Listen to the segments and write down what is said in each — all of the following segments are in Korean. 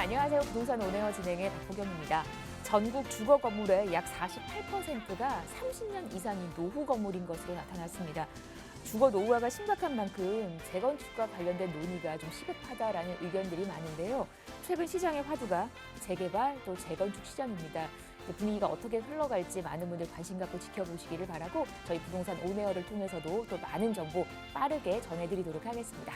안녕하세요. 부동산 온에어 진행의 박보경입니다. 전국 주거 건물의 약 48%가 30년 이상인 노후 건물인 것으로 나타났습니다. 주거 노후화가 심각한 만큼 재건축과 관련된 논의가 좀 시급하다라는 의견들이 많은데요. 최근 시장의 화두가 재개발 또 재건축 시장입니다. 분위기가 어떻게 흘러갈지 많은 분들 관심 갖고 지켜보시기를 바라고 저희 부동산 온에어를 통해서도 또 많은 정보 빠르게 전해드리도록 하겠습니다.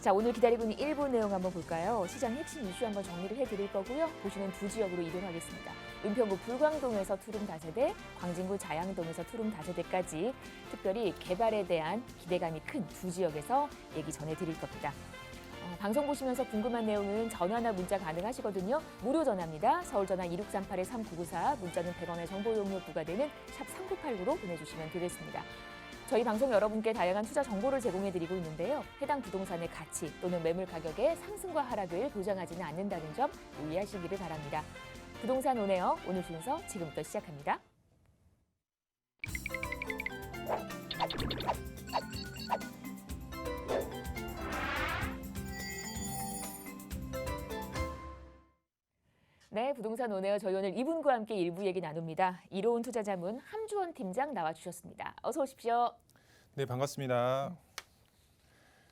자, 오늘 기다리고 있는 1부 내용 한번 볼까요? 시장 핵심 이슈 한번 정리를 해드릴 거고요. 보시는 두 지역으로 이동하겠습니다. 은평구 불광동에서 투룸 다세대, 광진구 자양동에서 투룸 다세대까지 특별히 개발에 대한 기대감이 큰 두 지역에서 얘기 전해드릴 겁니다. 방송 보시면서 궁금한 내용은 전화나 문자 가능하시거든요. 무료 전화입니다. 서울 전화 2638-3994, 문자는 100원의 정보 이용료 부과되는 샵 3989로 보내주시면 되겠습니다. 저희 방송 여러분께 다양한 투자 정보를 제공해드리고 있는데요. 해당 부동산의 가치 또는 매물 가격의 상승과 하락을 보장하지는 않는다는 점 유의하시기를 바랍니다. 부동산 온에어 오늘 순서 지금부터 시작합니다. 네, 부동산 온에어 저희 오늘 이분과 함께 일부 얘기 나눕니다. 이로운 투자자문 함주원 팀장 나와주셨습니다. 어서 오십시오. 네, 반갑습니다.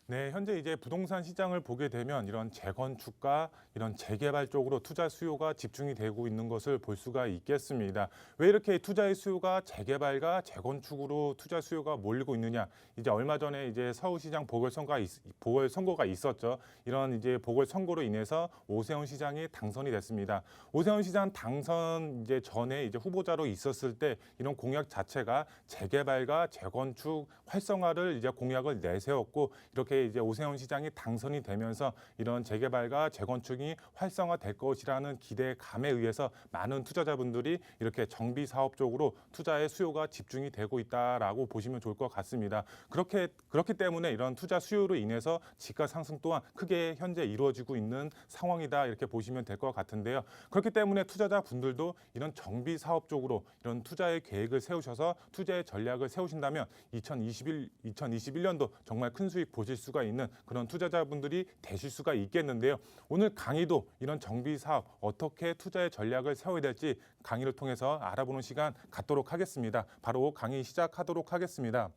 네, 현재 이제 부동산 시장을 보게 되면 이런 재건축과 이런 재개발 쪽으로 투자 수요가 집중이 되고 있는 것을 볼 수가 있겠습니다. 왜 이렇게 투자의 수요가 재개발과 재건축으로 투자 수요가 몰리고 있느냐? 이제 얼마 전에 이제 서울시장 보궐선거가 있었죠. 이런 이제 보궐선거로 인해서 오세훈 시장이 당선이 됐습니다. 오세훈 시장 당선 이제 전에 이제 후보자로 있었을 때 이런 공약 자체가 재개발과 재건축 활성화를 이제 공약을 내세웠고 이렇게 이제 오세훈 시장이 당선이 되면서 이런 재개발과 재건축이 활성화될 것이라는 기대감에 의해서 많은 투자자분들이 이렇게 정비 사업 쪽으로 투자의 수요가 집중이 되고 있다라고 보시면 좋을 것 같습니다. 그렇기 때문에 이런 투자 수요로 인해서 집가 상승 또한 크게 현재 이루어지고 있는 상황이다 이렇게 보시면 될 것 같은데요. 그렇기 때문에 투자자분들도 이런 정비 사업 쪽으로 이런 투자의 계획을 세우셔서 투자의 전략을 세우신다면 2021년도 정말 큰 수익 보실 수가 있는 그런 투자자분들이 되실 수가 있겠는데요. 오늘 강의도 이런 정비 사업 어떻게 투자의 전략을 세워야 될지 강의를 통해서 알아보는 시간 갖도록 하겠습니다. 바로 강의 시작하도록 하겠습니다.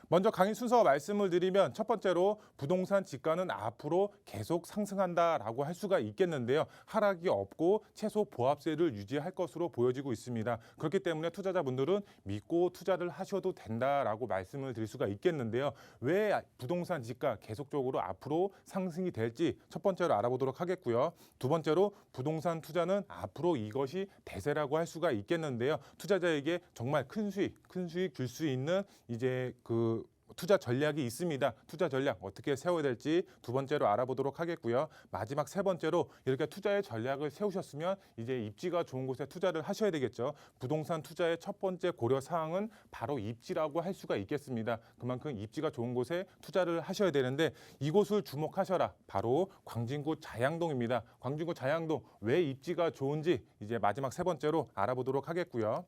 먼저 강의 순서 말씀을 드리면 첫 번째로 부동산 지가는 앞으로 계속 상승한다라고 할 수가 있겠는데요. 하락이 없고 최소 보합세를 유지할 것으로 보여지고 있습니다. 그렇기 때문에 투자자분들은 믿고 투자를 하셔도 된다라고 말씀을 드릴 수가 있겠는데요. 왜 부동산 지가 계속적으로 앞으로 상승이 될지 첫 번째로 알아보도록 하겠고요. 두 번째로 부동산 투자는 앞으로 이것이 대세라고 할 수가 있겠는데요. 투자자에게 정말 큰 수익 줄 수 있는 이제 투자 전략이 있습니다. 투자 전략 어떻게 세워야 될지 두 번째로 알아보도록 하겠고요. 마지막 세 번째로 이렇게 투자의 전략을 세우셨으면 이제 입지가 좋은 곳에 투자를 하셔야 되겠죠. 부동산 투자의 첫 번째 고려 사항은 바로 입지라고 할 수가 있겠습니다. 그만큼 입지가 좋은 곳에 투자를 하셔야 되는데 이곳을 주목하셔라. 바로 광진구 자양동입니다. 광진구 자양동 왜 입지가 좋은지 이제 마지막 세 번째로 알아보도록 하겠고요.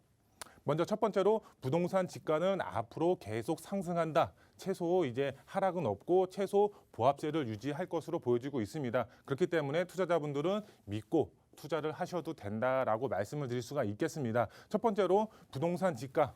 먼저 첫 번째로 부동산 지가는 앞으로 계속 상승한다. 최소 이제 하락은 없고 최소 보합세를 유지할 것으로 보여지고 있습니다. 그렇기 때문에 투자자분들은 믿고 투자를 하셔도 된다라고 말씀을 드릴 수가 있겠습니다. 첫 번째로 부동산 지가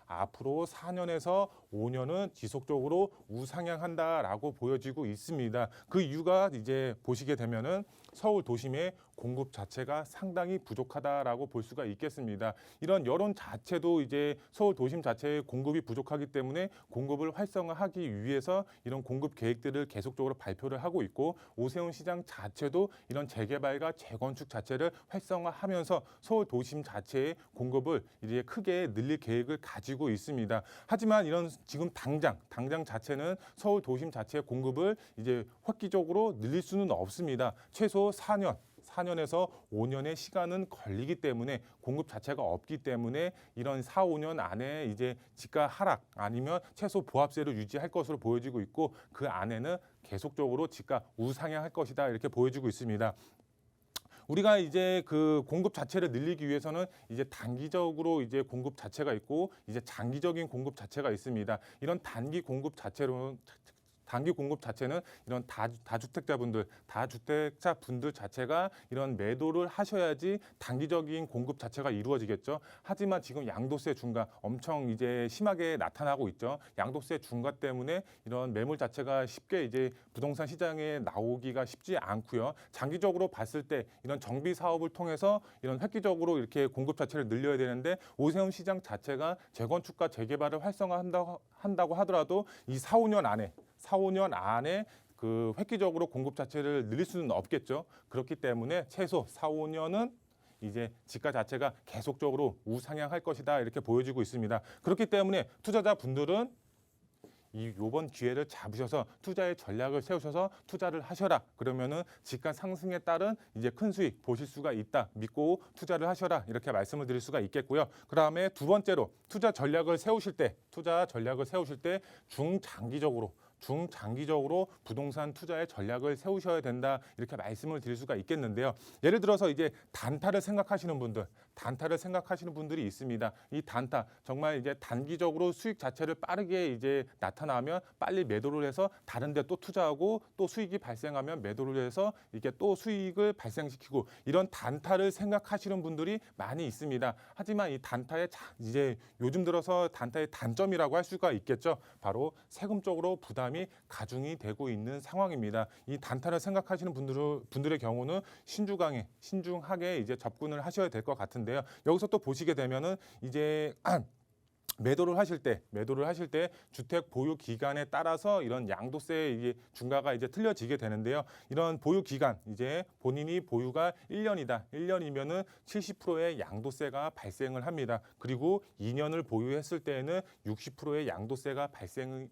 앞으로 4년에서 5년은 지속적으로 우상향한다라고 보여지고 있습니다. 그 이유가 이제 보시게 되면은 서울 도심의 공급 자체가 상당히 부족하다라고 볼 수가 있겠습니다. 이런 여론 자체도 이제 서울 도심 자체의 공급이 부족하기 때문에 공급을 활성화하기 위해서 이런 공급 계획들을 계속적으로 발표를 하고 있고 오세훈 시장 자체도 이런 재개발과 재건축 자체를 활성화하면서 서울 도심 자체의 공급을 이제 크게 늘릴 계획을 가지고 있습니다. 하지만 이런 지금 당장 자체는 서울 도심 자체의 공급을 이제 획기적으로 늘릴 수는 없습니다. 최소 4년에서 5년의 시간은 걸리기 때문에 공급 자체가 없기 때문에 이런 4, 5년 안에 이제 지가 하락 아니면 최소 보합세를 유지할 것으로 보여지고 있고 그 안에는 계속적으로 지가 우상향할 것이다 이렇게 보여지고 있습니다. 우리가 이제 그 공급 자체를 늘리기 위해서는 이제 단기적으로 이제 공급 자체가 있고 이제 장기적인 공급 자체가 있습니다. 이런 단기 공급 자체로는 단기 공급 자체는 이런 다주택자분들 자체가 이런 매도를 하셔야지 단기적인 공급 자체가 이루어지겠죠. 하지만 지금 양도세 중과 엄청 이제 심하게 나타나고 있죠. 양도세 중과 때문에 이런 매물 자체가 쉽게 이제 부동산 시장에 나오기가 쉽지 않고요. 장기적으로 봤을 때 이런 정비 사업을 통해서 이런 획기적으로 이렇게 공급 자체를 늘려야 되는데 오세훈 시장 자체가 재건축과 재개발을 활성화한다고 하더라도 이 4, 5년 안에 그 획기적으로 공급 자체를 늘릴 수는 없겠죠. 그렇기 때문에 최소 4, 5년은 이제 지가 자체가 계속적으로 우상향할 것이다 이렇게 보여지고 있습니다. 그렇기 때문에 투자자분들은 이번 기회를 잡으셔서 투자의 전략을 세우셔서 투자를 하셔라. 그러면은 집값 상승에 따른 이제 큰 수익 보실 수가 있다. 믿고 투자를 하셔라. 이렇게 말씀을 드릴 수가 있겠고요. 그다음에 두 번째로 투자 전략을 세우실 때 중장기적으로 부동산 투자의 전략을 세우셔야 된다. 이렇게 말씀을 드릴 수가 있겠는데요. 예를 들어서 이제 단타를 생각하시는 분들이 있습니다. 이 단타 정말 이제 단기적으로 수익 자체를 빠르게 이제 나타나면 빨리 매도를 해서 다른 데 또 투자하고 또 수익이 발생하면 매도를 해서 이렇게 또 수익을 발생시키고 이런 단타를 생각하시는 분들이 많이 있습니다. 하지만 이 단타의 이제 요즘 들어서 단타의 단점이라고 할 수가 있겠죠. 바로 세금적으로 부담이 가중이 되고 있는 상황입니다. 이 단타를 생각하시는 분들의 경우는 신중하게 이제 접근을 하셔야 될 것 같은데요. 여기서 또 보시게 되면은 이제 매도를 하실 때 주택 보유 기간에 따라서 이런 양도세 이게 중과가 이제 틀려지게 되는데요. 이런 보유 기간 이제 본인이 보유가 1년이다. 1년이면은 70%의 양도세가 발생을 합니다. 그리고 2년을 보유했을 때에는 60%의 양도세가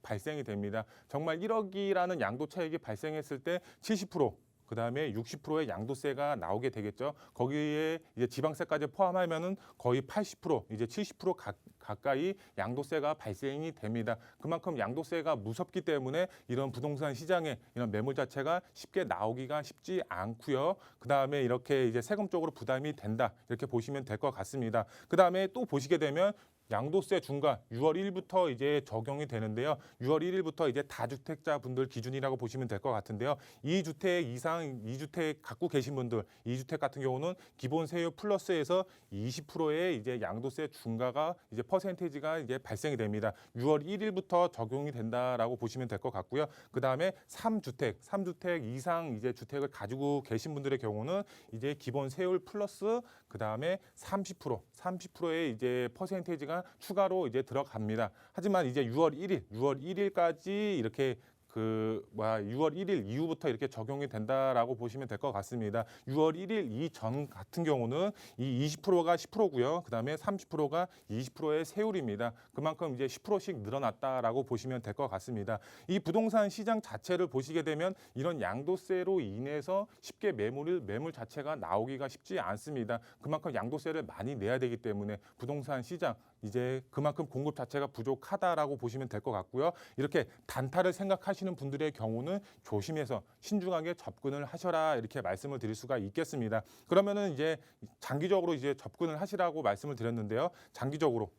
발생이 됩니다. 정말 1억이라는 양도 차익이 발생했을 때 70%, 그다음에 60%의 양도세가 나오게 되겠죠. 거기에 이제 지방세까지 포함하면은 거의 80%, 이제 70% 가까이 양도세가 발생이 됩니다. 그만큼 양도세가 무섭기 때문에 이런 부동산 시장에 이런 매물 자체가 쉽게 나오기가 쉽지 않고요. 그다음에 이렇게 이제 세금적으로 부담이 된다. 이렇게 보시면 될 것 같습니다. 그다음에 또 보시게 되면 양도세 중과 6월 1일부터 이제 적용이 되는데요. 6월 1일부터 이제 다주택자 분들 기준이라고 보시면 될 것 같은데요. 2주택 이상 2주택 갖고 계신 분들, 2주택 같은 경우는 기본 세율 플러스에서 20%의 이제 양도세 중과가 이제 퍼센테이지가 이제 발생이 됩니다. 6월 1일부터 적용이 된다라고 보시면 될 것 같고요. 그다음에 3주택 이상 이제 주택을 가지고 계신 분들의 경우는 이제 기본 세율 플러스 그다음에 30%의 이제 퍼센테이지가 추가로 이제 들어갑니다. 하지만 이제 6월 1일까지 이렇게 6월 1일 이후부터 이렇게 적용이 된다라고 보시면 될 것 같습니다. 6월 1일 이전 같은 경우는 이 20%가 10%고요. 그다음에 30%가 20%의 세율입니다. 그만큼 이제 10%씩 늘어났다라고 보시면 될 것 같습니다. 이 부동산 시장 자체를 보시게 되면 이런 양도세로 인해서 쉽게 매물 자체가 나오기가 쉽지 않습니다. 그만큼 양도세를 많이 내야 되기 때문에 부동산 시장 이제 그만큼 공급 자체가 부족하다라고 보시면 될 것 같고요. 이렇게 단타를 생각하시는 분들의 경우는 조심해서 신중하게 접근을 하셔라 이렇게 말씀을 드릴 수가 있겠습니다. 그러면은 이제 장기적으로 이제 접근을 하시라고 말씀을 드렸는데요. 장기적으로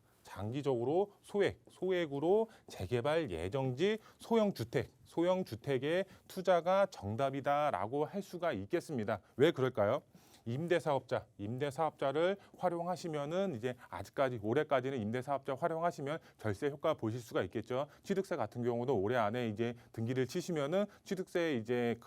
소액으로 재개발 예정지 소형 주택의 투자가 정답이다라고 할 수가 있겠습니다. 왜 그럴까요? 임대사업자를 활용하시면은 이제 올해까지는 임대사업자 활용하시면 절세 효과 보실 수가 있겠죠. 취득세 같은 경우도 올해 안에 이제 등기를 치시면은 취득세 이제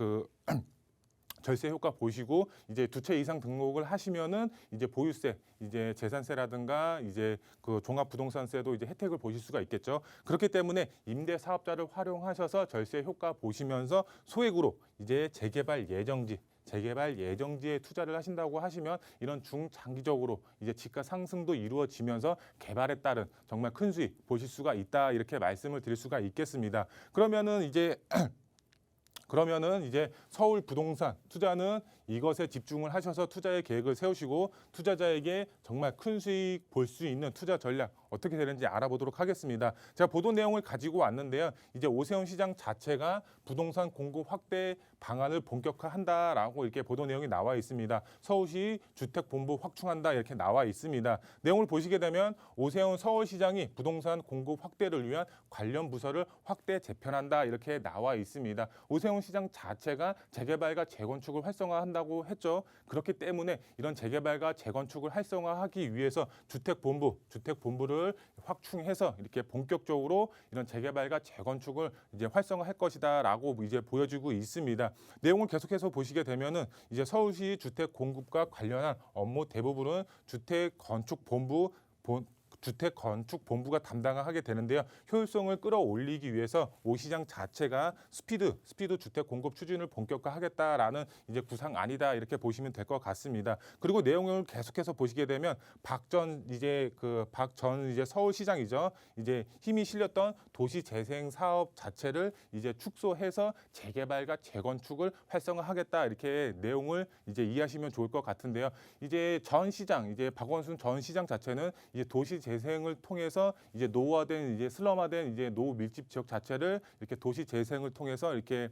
절세 효과 보시고 이제 2채 이상 등록을 하시면은 이제 보유세, 이제 재산세라든가 이제 종합부동산세도 이제 혜택을 보실 수가 있겠죠. 그렇기 때문에 임대사업자를 활용하셔서 절세 효과 보시면서 소액으로 이제 재개발 예정지에 투자를 하신다고 하시면 이런 중장기적으로 이제 지가 상승도 이루어지면서 개발에 따른 정말 큰 수익 보실 수가 있다 이렇게 말씀을 드릴 수가 있겠습니다. 그러면은 이제 서울 부동산 투자는 이것에 집중을 하셔서 투자의 계획을 세우시고 투자자에게 정말 큰 수익 볼 수 있는 투자 전략 어떻게 되는지 알아보도록 하겠습니다. 제가 보도 내용을 가지고 왔는데요. 이제 오세훈 시장 자체가 부동산 공급 확대 방안을 본격화한다라고 이렇게 보도 내용이 나와 있습니다. 서울시 주택본부 확충한다 이렇게 나와 있습니다. 내용을 보시게 되면 오세훈 서울시장이 부동산 공급 확대를 위한 관련 부서를 확대 재편한다 이렇게 나와 있습니다. 오세훈 시장 자체가 재개발과 재건축을 활성화한다고 했죠. 그렇기 때문에 이런 재개발과 재건축을 활성화하기 위해서 주택본부를 확충해서 이렇게 본격적으로 이런 재개발과 재건축을 이제 활성화할 것이다라고 이제 보여지고 있습니다. 내용을 계속해서 보시게 되면은 이제 서울시 주택 공급과 관련한 업무 대부분은 주택건축본부가 담당을 하게 되는데요. 효율성을 끌어올리기 위해서 오 시장 자체가 스피드 주택 공급 추진을 본격화하겠다라는 이제 구상안이다 이렇게 보시면 될 것 같습니다. 그리고 내용을 계속해서 보시게 되면 박 전 이제 서울시장이죠. 이제 힘이 실렸던 도시재생 사업 자체를 이제 축소해서 재개발과 재건축을 활성화하겠다 이렇게 내용을 이제 이해하시면 좋을 것 같은데요. 이제 전 시장 이제 박원순 전 시장 자체는 이제 도시 재생을 통해서 이제 노후화된 이제 슬럼화된 이제 노후 밀집 지역 자체를 이렇게 도시 재생을 통해서 이렇게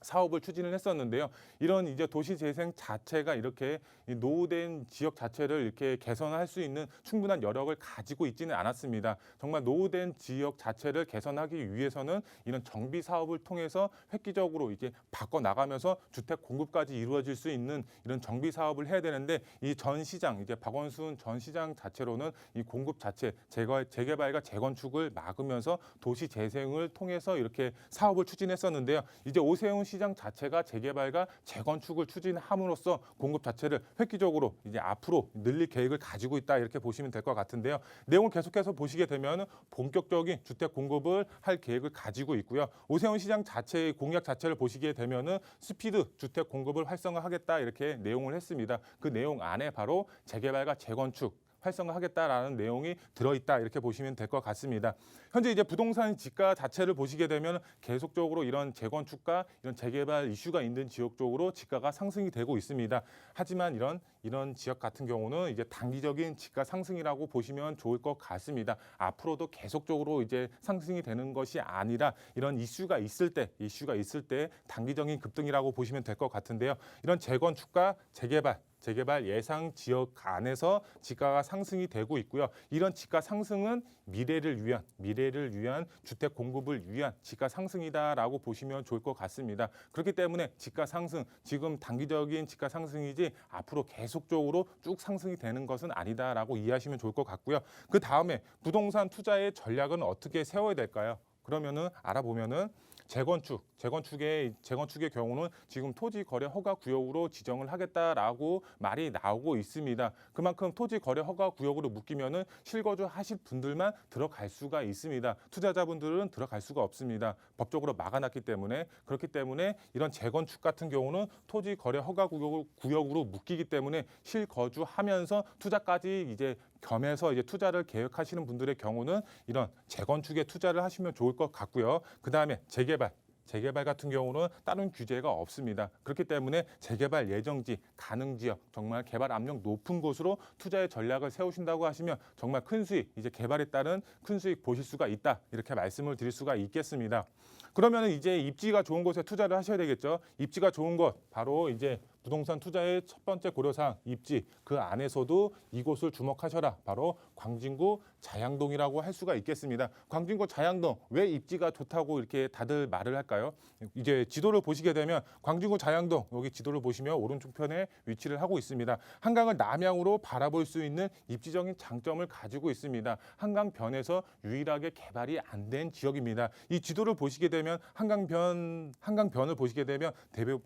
사업을 추진을 했었는데요. 이런 이제 도시 재생 자체가 이렇게 노후된 지역 자체를 이렇게 개선할 수 있는 충분한 여력을 가지고 있지는 않았습니다. 정말 노후된 지역 자체를 개선하기 위해서는 이런 정비 사업을 통해서 획기적으로 이제 바꿔 나가면서 주택 공급까지 이루어질 수 있는 이런 정비 사업을 해야 되는데 이 전 시장 이제 박원순 전 시장 자체로는 이 공급 자체 재개발과 재건축을 막으면서 도시 재생을 통해서 이렇게 사업을 추진했었는데요. 이제 오세훈 시장 자체가 재개발과 재건축을 추진함으로써 공급 자체를 획기적으로 이제 앞으로 늘릴 계획을 가지고 있다 이렇게 보시면 될 것 같은데요. 내용을 계속해서 보시게 되면 본격적인 주택 공급을 할 계획을 가지고 있고요. 오세훈 시장 자체의 공약 자체를 보시게 되면은 스피드 주택 공급을 활성화하겠다 이렇게 내용을 했습니다. 그 내용 안에 바로 재개발과 재건축 활성화하겠다라는 내용이 들어있다 이렇게 보시면 될 것 같습니다. 현재 이제 부동산 지가 자체를 보시게 되면 계속적으로 이런 재건축과 이런 재개발 이슈가 있는 지역 쪽으로 지가가 상승이 되고 있습니다. 하지만 이런 지역 같은 경우는 이제 단기적인 지가 상승이라고 보시면 좋을 것 같습니다. 앞으로도 계속적으로 이제 상승이 되는 것이 아니라 이런 이슈가 있을 때 단기적인 급등이라고 보시면 될 것 같은데요. 이런 재건축과 재개발 예상 지역 안에서 지가가 상승이 되고 있고요. 이런 지가 상승은 미래를 위한 주택 공급을 위한 지가 상승이다라고 보시면 좋을 것 같습니다. 그렇기 때문에 지가 상승 지금 단기적인 지가 상승이지 앞으로 계속적으로 쭉 상승이 되는 것은 아니다라고 이해하시면 좋을 것 같고요. 그 다음에 부동산 투자의 전략은 어떻게 세워야 될까요? 그러면은 알아보면은 재건축의 경우는 지금 토지 거래 허가 구역으로 지정을 하겠다라고 말이 나오고 있습니다. 그만큼 토지 거래 허가 구역으로 묶이면은 실거주 하실 분들만 들어갈 수가 있습니다. 투자자분들은 들어갈 수가 없습니다. 법적으로 막아놨기 때문에 그렇기 때문에 이런 재건축 같은 경우는 토지 거래 허가 구역으로 묶이기 때문에 실거주하면서 투자까지 이제 겸해서 이제 투자를 계획하시는 분들의 경우는 이런 재건축에 투자를 하시면 좋을 것 같고요. 그 다음에 재개발 같은 경우는 다른 규제가 없습니다. 그렇기 때문에 재개발 예정지, 가능 지역, 정말 개발 압력 높은 곳으로 투자의 전략을 세우신다고 하시면 정말 큰 수익, 이제 개발에 따른 큰 수익 보실 수가 있다. 이렇게 말씀을 드릴 수가 있겠습니다. 그러면 이제 입지가 좋은 곳에 투자를 하셔야 되겠죠. 입지가 좋은 곳, 바로 이제 부동산 투자의 첫 번째 고려사항 입지, 그 안에서도 이곳을 주목하셔라. 바로 광진구 자양동이라고 할 수가 있겠습니다. 광진구 자양동, 왜 입지가 좋다고 이렇게 다들 말을 할까요? 이제 지도를 보시게 되면 광진구 자양동, 여기 지도를 보시면 오른쪽 편에 위치를 하고 있습니다. 한강을 남향으로 바라볼 수 있는 입지적인 장점을 가지고 있습니다. 한강변에서 유일하게 개발이 안 된 지역입니다. 이 지도를 보시게 되면 한강변을 보시게 되면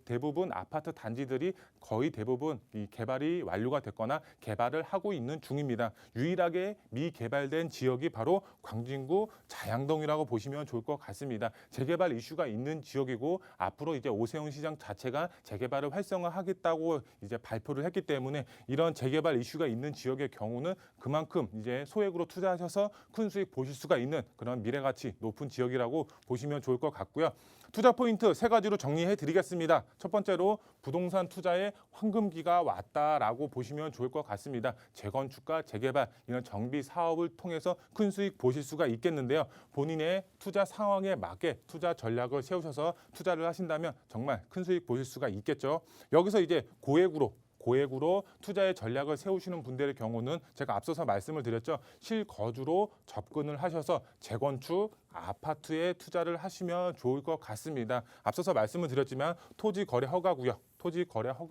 대부분 아파트 단지들이 거의 대부분 이 개발이 완료가 됐거나 개발을 하고 있는 중입니다. 유일하게 미개발된 지역이 바로 광진구 자양동이라고 보시면 좋을 것 같습니다. 재개발 이슈가 있는 지역이고 앞으로 이제 오세훈 시장 자체가 재개발을 활성화하겠다고 이제 발표를 했기 때문에 이런 재개발 이슈가 있는 지역의 경우는 그만큼 이제 소액으로 투자하셔서 큰 수익 보실 수가 있는 그런 미래가치 높은 지역이라고 보시면 좋을 것 같고요. 투자 포인트 세 가지로 정리해 드리겠습니다. 첫 번째로 부동산 투자 투자의 황금기가 왔다라고 보시면 좋을 것 같습니다. 재건축과 재개발 이런 정비 사업을 통해서 큰 수익 보실 수가 있겠는데요. 본인의 투자 상황에 맞게 투자 전략을 세우셔서 투자를 하신다면 정말 큰 수익 보실 수가 있겠죠. 여기서 이제 고액으로 투자의 전략을 세우시는 분들의 경우는 제가 앞서서 말씀을 드렸죠. 실거주로 접근을 하셔서 재건축, 아파트에 투자를 하시면 좋을 것 같습니다. 앞서서 말씀을 드렸지만 토지 거래 허가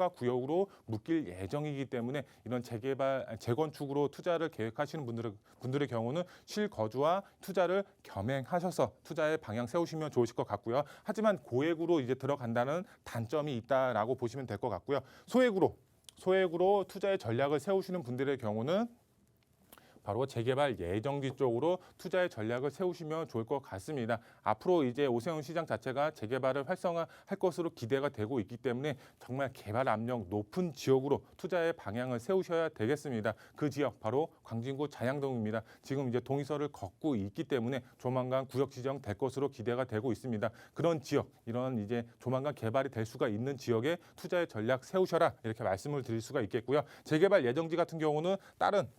구역으로 묶일 예정이기 때문에 이런 재건축으로 투자를 계획하시는 분들의 경우는 실거주와 투자를 겸행하셔서 투자의 방향 세우시면 좋으실 것 같고요. 하지만 고액으로 이제 들어간다는 단점이 있다라고 보시면 될 것 같고요. 소액으로 투자의 전략을 세우시는 분들의 경우는 바로 재개발 예정지 쪽으로 투자의 전략을 세우시면 좋을 것 같습니다. 앞으로 이제 오세훈 시장 자체가 재개발을 활성화할 것으로 기대가 되고 있기 때문에 정말 개발 압력 높은 지역으로 투자의 방향을 세우셔야 되겠습니다. 그 지역 바로 광진구 자양동입니다. 지금 이제 동의서를 걷고 있기 때문에 조만간 구역 지정될 것으로 기대가 되고 있습니다. 그런 지역, 이런 이제 조만간 개발이 될 수가 있는 지역에 투자의 전략 세우셔라 이렇게 말씀을 드릴 수가 있겠고요. 재개발 예정지 같은 경우는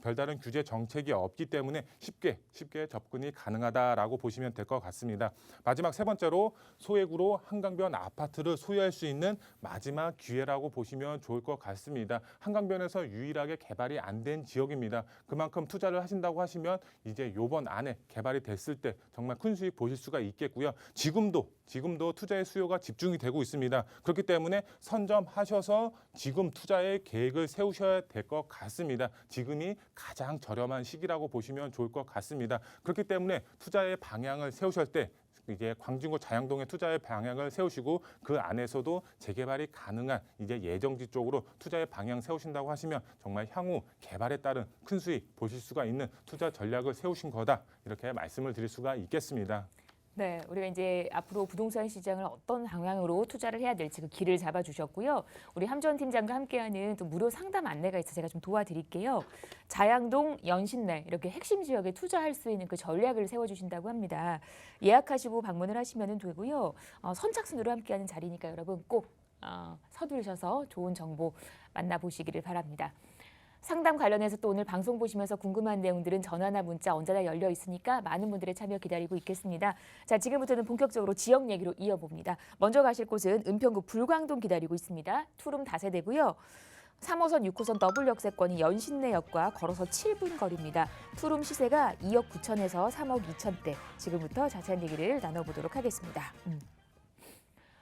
별다른 규제 정책이 없기 때문에 쉽게 접근이 가능하다라고 보시면 될 것 같습니다. 마지막 세 번째로 소액으로 한강변 아파트를 소유할 수 있는 마지막 기회라고 보시면 좋을 것 같습니다. 한강변에서 유일하게 개발이 안 된 지역입니다. 그만큼 투자를 하신다고 하시면 이제 요번 안에 개발이 됐을 때 정말 큰 수익 보실 수가 있겠고요. 지금도 투자의 수요가 집중이 되고 있습니다. 그렇기 때문에 선점하셔서 지금 투자의 계획을 세우셔야 될 것 같습니다. 지금이 가장 저렴한 시기라고 보시면 좋을 것 같습니다. 그렇기 때문에 투자의 방향을 세우실 때 이제 광진구 자양동의 투자의 방향을 세우시고 그 안에서도 재개발이 가능한 이제 예정지 쪽으로 투자의 방향 세우신다고 하시면 정말 향후 개발에 따른 큰 수익 보실 수가 있는 투자 전략을 세우신 거다 이렇게 말씀을 드릴 수가 있겠습니다. 네, 우리가 이제 앞으로 부동산 시장을 어떤 방향으로 투자를 해야 될지 그 길을 잡아주셨고요. 우리 함전 팀장과 함께하는 또 무료 상담 안내가 있어 제가 좀 도와드릴게요. 자양동, 연신내 이렇게 핵심 지역에 투자할 수 있는 그 전략을 세워주신다고 합니다. 예약하시고 방문을 하시면 되고요. 선착순으로 함께하는 자리니까 여러분 꼭 서두르셔서 좋은 정보 만나보시기를 바랍니다. 상담 관련해서 또 오늘 방송 보시면서 궁금한 내용들은 전화나 문자 언제나 열려 있으니까 많은 분들의 참여 기다리고 있겠습니다. 자, 지금부터는 본격적으로 지역 얘기로 이어봅니다. 먼저 가실 곳은 은평구 불광동 기다리고 있습니다. 투룸 다세대고요. 3호선, 6호선 더블 역세권이 연신내역과 걸어서 7분 거리입니다. 투룸 시세가 2억 9천에서 3억 2천대. 지금부터 자세한 얘기를 나눠보도록 하겠습니다.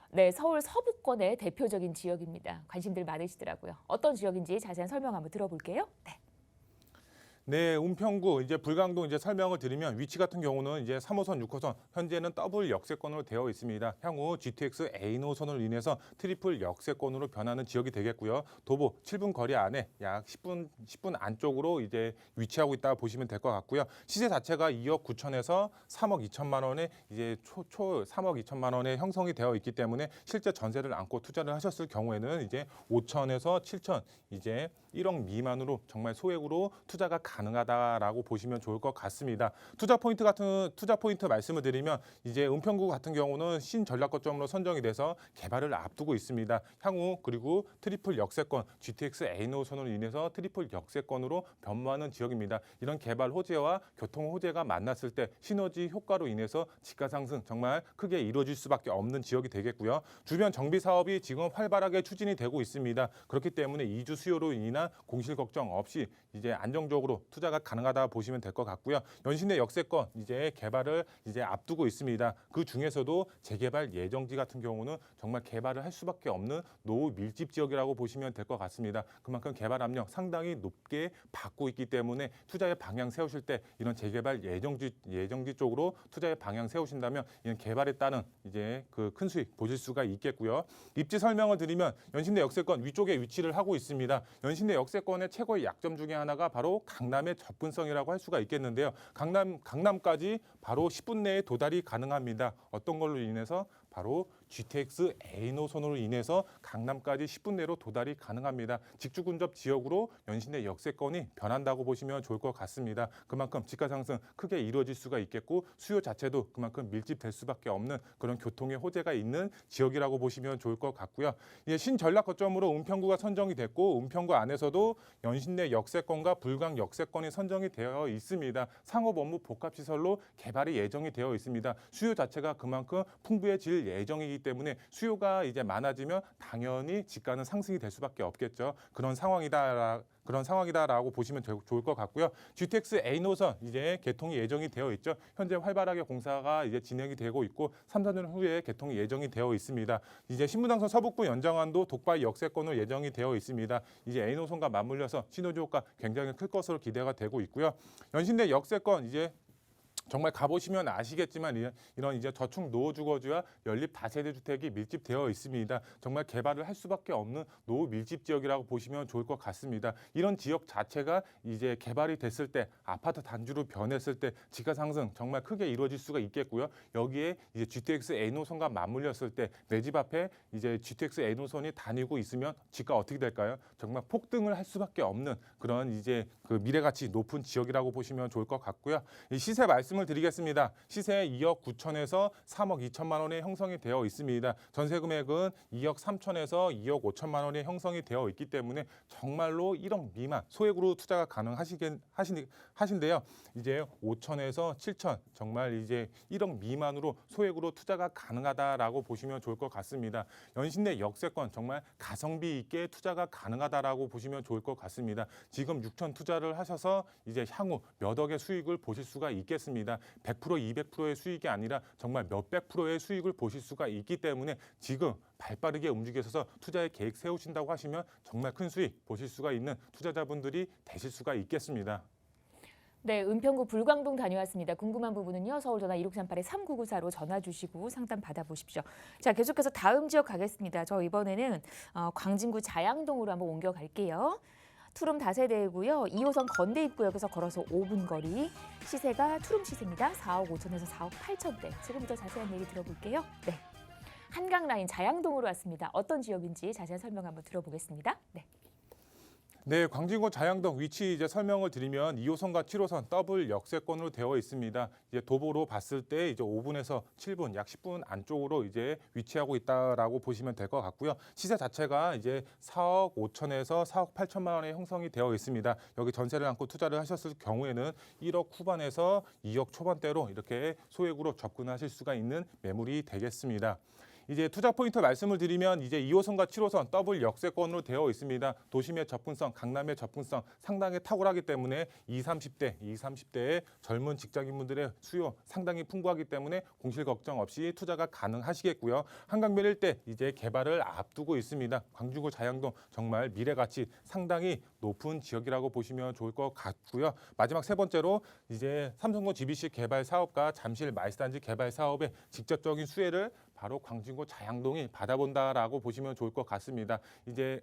네, 서울 서부권의 대표적인 지역입니다. 관심들 많으시더라고요. 어떤 지역인지 자세한 설명 한번 들어볼게요. 네, 은평구 이제 불광동 이제 설명을 드리면 위치 같은 경우는 이제 3호선, 6호선 현재는 더블 역세권으로 되어 있습니다. 향후 GTX A 노선을 인해서 트리플 역세권으로 변하는 지역이 되겠고요. 도보 7분 거리 안에 약 10분 안쪽으로 이제 위치하고 있다 보시면 될 것 같고요. 시세 자체가 2억 9천에서 3억 2천만 원에 이제 3억 2천만 원에 형성이 되어 있기 때문에 실제 전세를 안고 투자를 하셨을 경우에는 이제 5천에서 7천 이제 1억 미만으로 정말 소액으로 투자가 가능하다라고 보시면 좋을 것 같습니다. 투자 포인트 말씀을 드리면 이제 은평구 같은 경우는 신전략 거점으로 선정이 돼서 개발을 앞두고 있습니다. 향후 그리고 트리플 역세권 GTX A 노선으로 인해서 트리플 역세권으로 변모하는 지역입니다. 이런 개발 호재와 교통 호재가 만났을 때 시너지 효과로 인해서 집가 상승 정말 크게 이루어질 수밖에 없는 지역이 되겠고요. 주변 정비 사업이 지금 활발하게 추진이 되고 있습니다. 그렇기 때문에 이주 수요로 인한 공실 걱정 없이 이제 안정적으로 투자가 가능하다 보시면 될 것 같고요. 연신내 역세권 이제 개발을 이제 앞두고 있습니다. 그 중에서도 재개발 예정지 같은 경우는 정말 개발을 할 수밖에 없는 노후 밀집 지역이라고 보시면 될 것 같습니다. 그만큼 개발 압력 상당히 높게 받고 있기 때문에 투자의 방향 세우실 때 이런 재개발 예정지 쪽으로 투자의 방향 세우신다면 이런 개발에 따른 이제 그 큰 수익 보실 수가 있겠고요. 입지 설명을 드리면 연신내 역세권 위쪽에 위치를 하고 있습니다. 연신내 역세권의 최고의 약점 중에 하나가 바로 강남의 접근성이라고 할 수가 있겠는데요. 강남까지 바로 10분 내에 도달이 가능합니다. 어떤 걸로 인해서 바로 GTX A 노선으로 인해서 강남까지 10분 내로 도달이 가능합니다. 직주 근접 지역으로 연신내 역세권이 변한다고 보시면 좋을 것 같습니다. 그만큼 집가 상승 크게 이루어질 수가 있겠고 수요 자체도 그만큼 밀집될 수밖에 없는 그런 교통의 호재가 있는 지역이라고 보시면 좋을 것 같고요. 이제 신전략 거점으로 은평구가 선정이 됐고 은평구 안에서도 연신내 역세권과 불광 역세권이 선정이 되어 있습니다. 상업 업무 복합시설로 개발이 예정이 되어 있습니다. 수요 자체가 그만큼 풍부해질 예정이기 때문에 수요가 이제 많아지면 당연히 집가는 상승이 될 수밖에 없겠죠. 그런 상황이다라고 보시면 좋을 것 같고요. GTX A 노선 이제 개통이 예정이 되어 있죠. 현재 활발하게 공사가 이제 진행이 되고 있고 3, 4년 후에 개통이 예정이 되어 있습니다. 이제 신분당선 서북부 연장안도 독바이 역세권으로 예정이 되어 있습니다. 이제 A 노선과 맞물려서 시너지 효과 굉장히 클 것으로 기대가 되고 있고요. 연신내 역세권 이제 정말 가보시면 아시겠지만 이런 이제 저축 노후 주거지와 연립 다세대 주택이 밀집되어 있습니다. 정말 개발을 할 수밖에 없는 노후 밀집 지역이라고 보시면 좋을 것 같습니다. 이런 지역 자체가 이제 개발이 됐을 때 아파트 단지로 변했을 때 집가 상승 정말 크게 이루어질 수가 있겠고요. 여기에 이제 GTX A 노선과 맞물렸을 때 내 집 앞에 이제 GTX A 노선이 다니고 있으면 집가 어떻게 될까요? 정말 폭등을 할 수밖에 없는 그런 이제 그 미래 가치 높은 지역이라고 보시면 좋을 것 같고요. 이 시세 말씀을 드리겠습니다. 시세 2억 9천에서 3억 2천만 원에 형성이 되어 있습니다. 전세 금액은 2억 3천에서 2억 5천만 원에 형성이 되어 있기 때문에 정말로 1억 미만 소액으로 투자가 가능하신데요. 이제 5천에서 7천 정말 이제 1억 미만으로 소액으로 투자가 가능하다라고 보시면 좋을 것 같습니다. 연신내 역세권 정말 가성비 있게 투자가 가능하다라고 보시면 좋을 것 같습니다. 지금 6천 투자를 하셔서 이제 향후 몇 억의 수익을 보실 수가 있겠습니다. 100%, 200%의 수익이 아니라 정말 몇백 프로의 수익을 보실 수가 있기 때문에 지금 발빠르게 움직여서 투자의 계획 세우신다고 하시면 정말 큰 수익 보실 수가 있는 투자자분들이 되실 수가 있겠습니다. 네, 은평구 불광동 다녀왔습니다. 궁금한 부분은요. 서울 전화 1638-3994로 전화 주시고 상담 받아보십시오. 자, 계속해서 다음 지역 가겠습니다. 저 이번에는 광진구 자양동으로 한번 옮겨갈게요. 투룸 다세대이고요. 2호선 건대 입구역에서 걸어서 5분 거리. 시세가 투룸 시세입니다. 4억 5천에서 4억 8천대. 지금부터 자세한 얘기 들어볼게요. 네, 한강라인 자양동으로 왔습니다. 어떤 지역인지 자세한 설명 한번 들어보겠습니다. 네. 네, 광진구 자양동 위치 이제 설명을 드리면 2호선과 7호선 더블 역세권으로 되어 있습니다. 이제 도보로 봤을 때 이제 5분에서 7분, 약 10분 안쪽으로 이제 위치하고 있다라고 보시면 될 것 같고요. 시세 자체가 이제 4억 5천에서 4억 8천만 원에 형성이 되어 있습니다. 여기 전세를 안고 투자를 하셨을 경우에는 1억 후반에서 2억 초반대로 이렇게 소액으로 접근하실 수가 있는 매물이 되겠습니다. 이제 투자 포인트 말씀을 드리면 이제 2호선과 7호선 더블 역세권으로 되어 있습니다. 도심의 접근성, 강남의 접근성 상당히 탁월하기 때문에 20, 30대의 젊은 직장인분들의 수요 상당히 풍부하기 때문에 공실 걱정 없이 투자가 가능하시겠고요. 한강변 일대 이제 개발을 앞두고 있습니다. 광진구 자양동 정말 미래 가치 상당히 높은 지역이라고 보시면 좋을 것 같고요. 마지막 세 번째로 이제 삼성동 GBC 개발 사업과 잠실 마이스단지 개발 사업의 직접적인 수혜를 바로 광진구 자양동이 받아본다라고 보시면 좋을 것 같습니다. 이제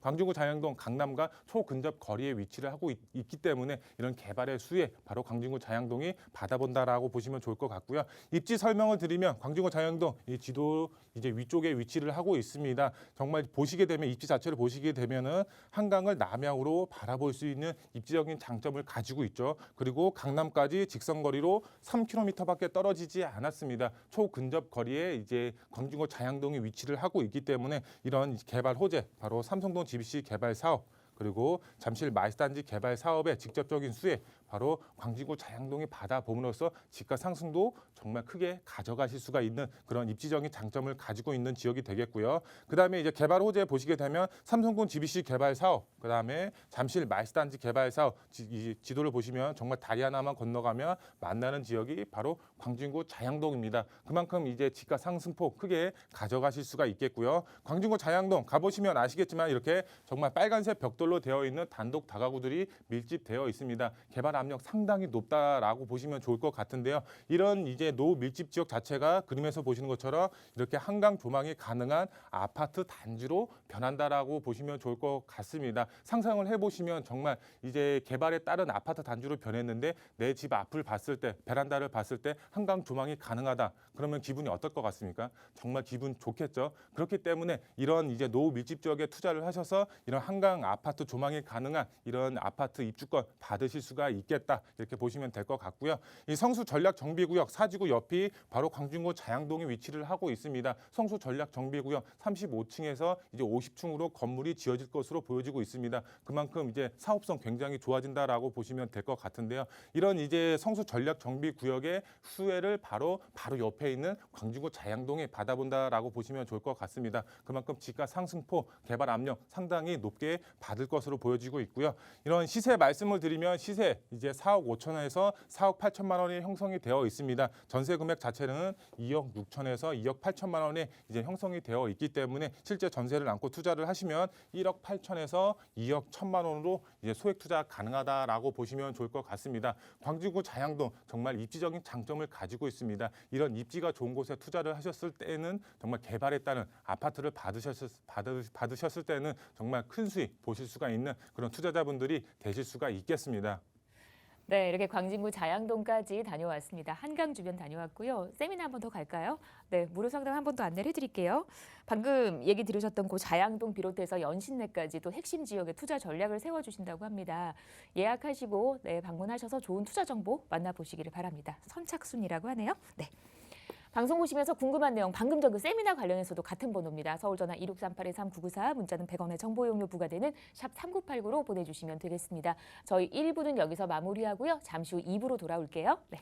광진구 자양동 강남과 초근접 거리에 위치를 하고 있기 때문에 이런 개발의 수혜 바로 광진구 자양동이 받아본다라고 보시면 좋을 것 같고요. 입지 설명을 드리면 광진구 자양동 이 지도 이제 위쪽에 위치를 하고 있습니다. 정말 보시게 되면 입지 자체를 보시게 되면은 한강을 남향으로 바라볼 수 있는 입지적인 장점을 가지고 있죠. 그리고 강남까지 직선 거리로 3km밖에 떨어지지 않았습니다. 초근접 거리에 이제 광진구 자양동이 위치를 하고 있기 때문에 이런 개발 호재 바로 삼성동 GBC 개발 사업 그리고 잠실 마이스단지 개발 사업의 직접적인 수혜 바로 광진구 자양동이 받아봄으로써 집가 상승도 정말 크게 가져가실 수가 있는 그런 입지적인 장점을 가지고 있는 지역이 되겠고요. 그다음에 이제 개발 호재 보시게 되면 삼성동 GBC 개발 사업, 그다음에 잠실 마이스단지 개발 사업 이 지도를 보시면 정말 다리 하나만 건너가면 만나는 지역이 바로 광진구 자양동입니다. 그만큼 이제 집가 상승폭 크게 가져가실 수가 있겠고요. 광진구 자양동 가보시면 아시겠지만 이렇게 정말 빨간색 벽돌로 되어 있는 단독 다가구들이 밀집되어 있습니다. 개발 압력 상당히 높다라고 보시면 좋을 것 같은데요. 이런 이제 노밀집 지역 자체가 그림에서 보시는 것처럼 이렇게 한강 조망이 가능한 아파트 단지로 변한다라고 보시면 좋을 것 같습니다. 상상을 해보시면 정말 이제 개발에 따른 아파트 단지로 변했는데 내 집 앞을 봤을 때, 베란다를 봤을 때 한강 조망이 가능하다. 그러면 기분이 어떨 것 같습니까? 정말 기분 좋겠죠. 그렇기 때문에 이런 이제 노밀집 지역에 투자를 하셔서 이런 한강 아파트 조망이 가능한 이런 아파트 입주권 받으실 수가 있겠다. 이렇게 보시면 될 것 같고요. 이 성수 전략 정비구역 사지구 옆이 바로 광진구 자양동에 위치를 하고 있습니다. 성수 전략 정비구역 35층에서 이제 50층으로 건물이 지어질 것으로 보여지고 있습니다. 그만큼 이제 사업성 굉장히 좋아진다라고 보시면 될 것 같은데요. 이런 이제 성수 전략 정비구역의 수혜를 바로 옆에 있는 광진구 자양동에 받아본다라고 보시면 좋을 것 같습니다. 그만큼 지가 상승폭, 개발 압력 상당히 높게 받을 것으로 보여지고 있고요. 이런 시세 말씀을 드리면 시세 이제 4억 5천원에서 4억 8천만 원이 형성이 되어 있습니다. 전세 금액 자체는 2억 6천에서 2억 8천만 원에 이제 형성이 되어 있기 때문에 실제 전세를 안고 투자를 하시면 1억 8천에서 2억 1천만 원으로 이제 소액 투자 가능하다라고 보시면 좋을 것 같습니다. 광진구 자양동 정말 입지적인 장점을 가지고 있습니다. 이런 입지가 좋은 곳에 투자를 하셨을 때는 정말 개발에 따른 아파트를 받으셨을 때는 정말 큰 수익 보실 수가 있는 그런 투자자분들이 되실 수가 있겠습니다. 네, 이렇게 광진구 자양동까지 다녀왔습니다. 한강 주변 다녀왔고요. 세미나 한 번 더 갈까요? 네, 무료 상담 한 번 더 안내를 해드릴게요. 방금 얘기 들으셨던 그 자양동 비롯해서 연신내까지 또 핵심 지역에 투자 전략을 세워주신다고 합니다. 예약하시고 네, 방문하셔서 좋은 투자 정보 만나보시기를 바랍니다. 선착순이라고 하네요. 네. 방송 보시면서 궁금한 내용 방금 전 그 세미나 관련해서도 같은 번호입니다. 서울전화 2638-3994 문자는 100원의 정보 용료 부과되는 샵 3989로 보내주시면 되겠습니다. 저희 1부는 여기서 마무리하고요. 잠시 후 2부로 돌아올게요. 네.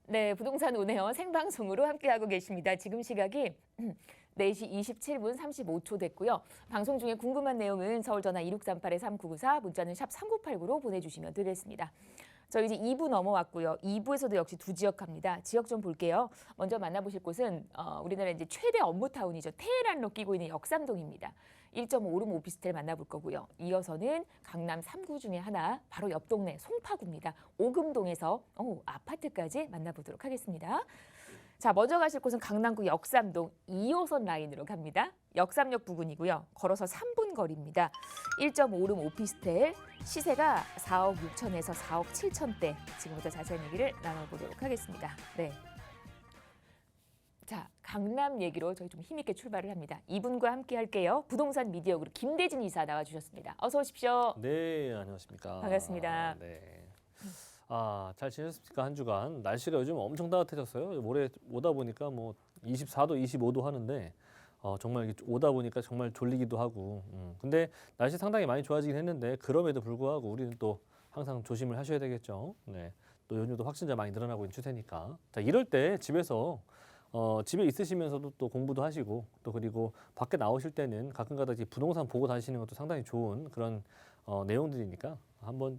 네, 부동산 오네요. 생방송으로 함께하고 계십니다. 지금 시각이 4시 27분 35초 됐고요. 방송 중에 궁금한 내용은 서울전화 2638-3994, 문자는 샵 3989로 보내주시면 되겠습니다. 저희 이제 2부 넘어왔고요. 2부에서도 역시 두 지역 갑니다. 지역 좀 볼게요. 먼저 만나보실 곳은 우리나라 이제 최대 업무타운이죠. 테헤란로 끼고 있는 역삼동입니다. 1.5룸 오피스텔 만나볼 거고요. 이어서는 강남 3구 중에 하나, 바로 옆 동네 송파구입니다. 오금동에서 아파트까지 만나보도록 하겠습니다. 자, 먼저 가실 곳은 강남구 역삼동 2호선 라인으로 갑니다. 역삼역 부근이고요. 걸어서 3분 거리입니다. 1.5룸 오피스텔, 시세가 4억 6천에서 4억 7천대. 지금부터 자세한 얘기를 나눠보도록 하겠습니다. 네. 자, 강남 얘기로 저희 좀 힘있게 출발을 합니다. 이분과 함께 할게요. 부동산 미디어 그룹 김대진 이사 나와주셨습니다. 어서 오십시오. 네, 안녕하십니까. 반갑습니다. 네. 잘 지냈습니까? 한 주간. 날씨가 요즘 엄청 따뜻해졌어요. 모레 오다 보니까 뭐 24도, 25도 하는데 정말 이렇게 오다 보니까 정말 졸리기도 하고. 근데 날씨 상당히 많이 좋아지긴 했는데 그럼에도 불구하고 우리는 또 항상 조심을 하셔야 되겠죠. 네. 또 요즘도 확진자 많이 늘어나고 있는 추세니까. 자, 이럴 때 집에서 집에 있으시면서도 또 공부도 하시고 또 그리고 밖에 나오실 때는 가끔가다 이제 부동산 보고 다니시는 것도 상당히 좋은 그런 내용들이니까 한번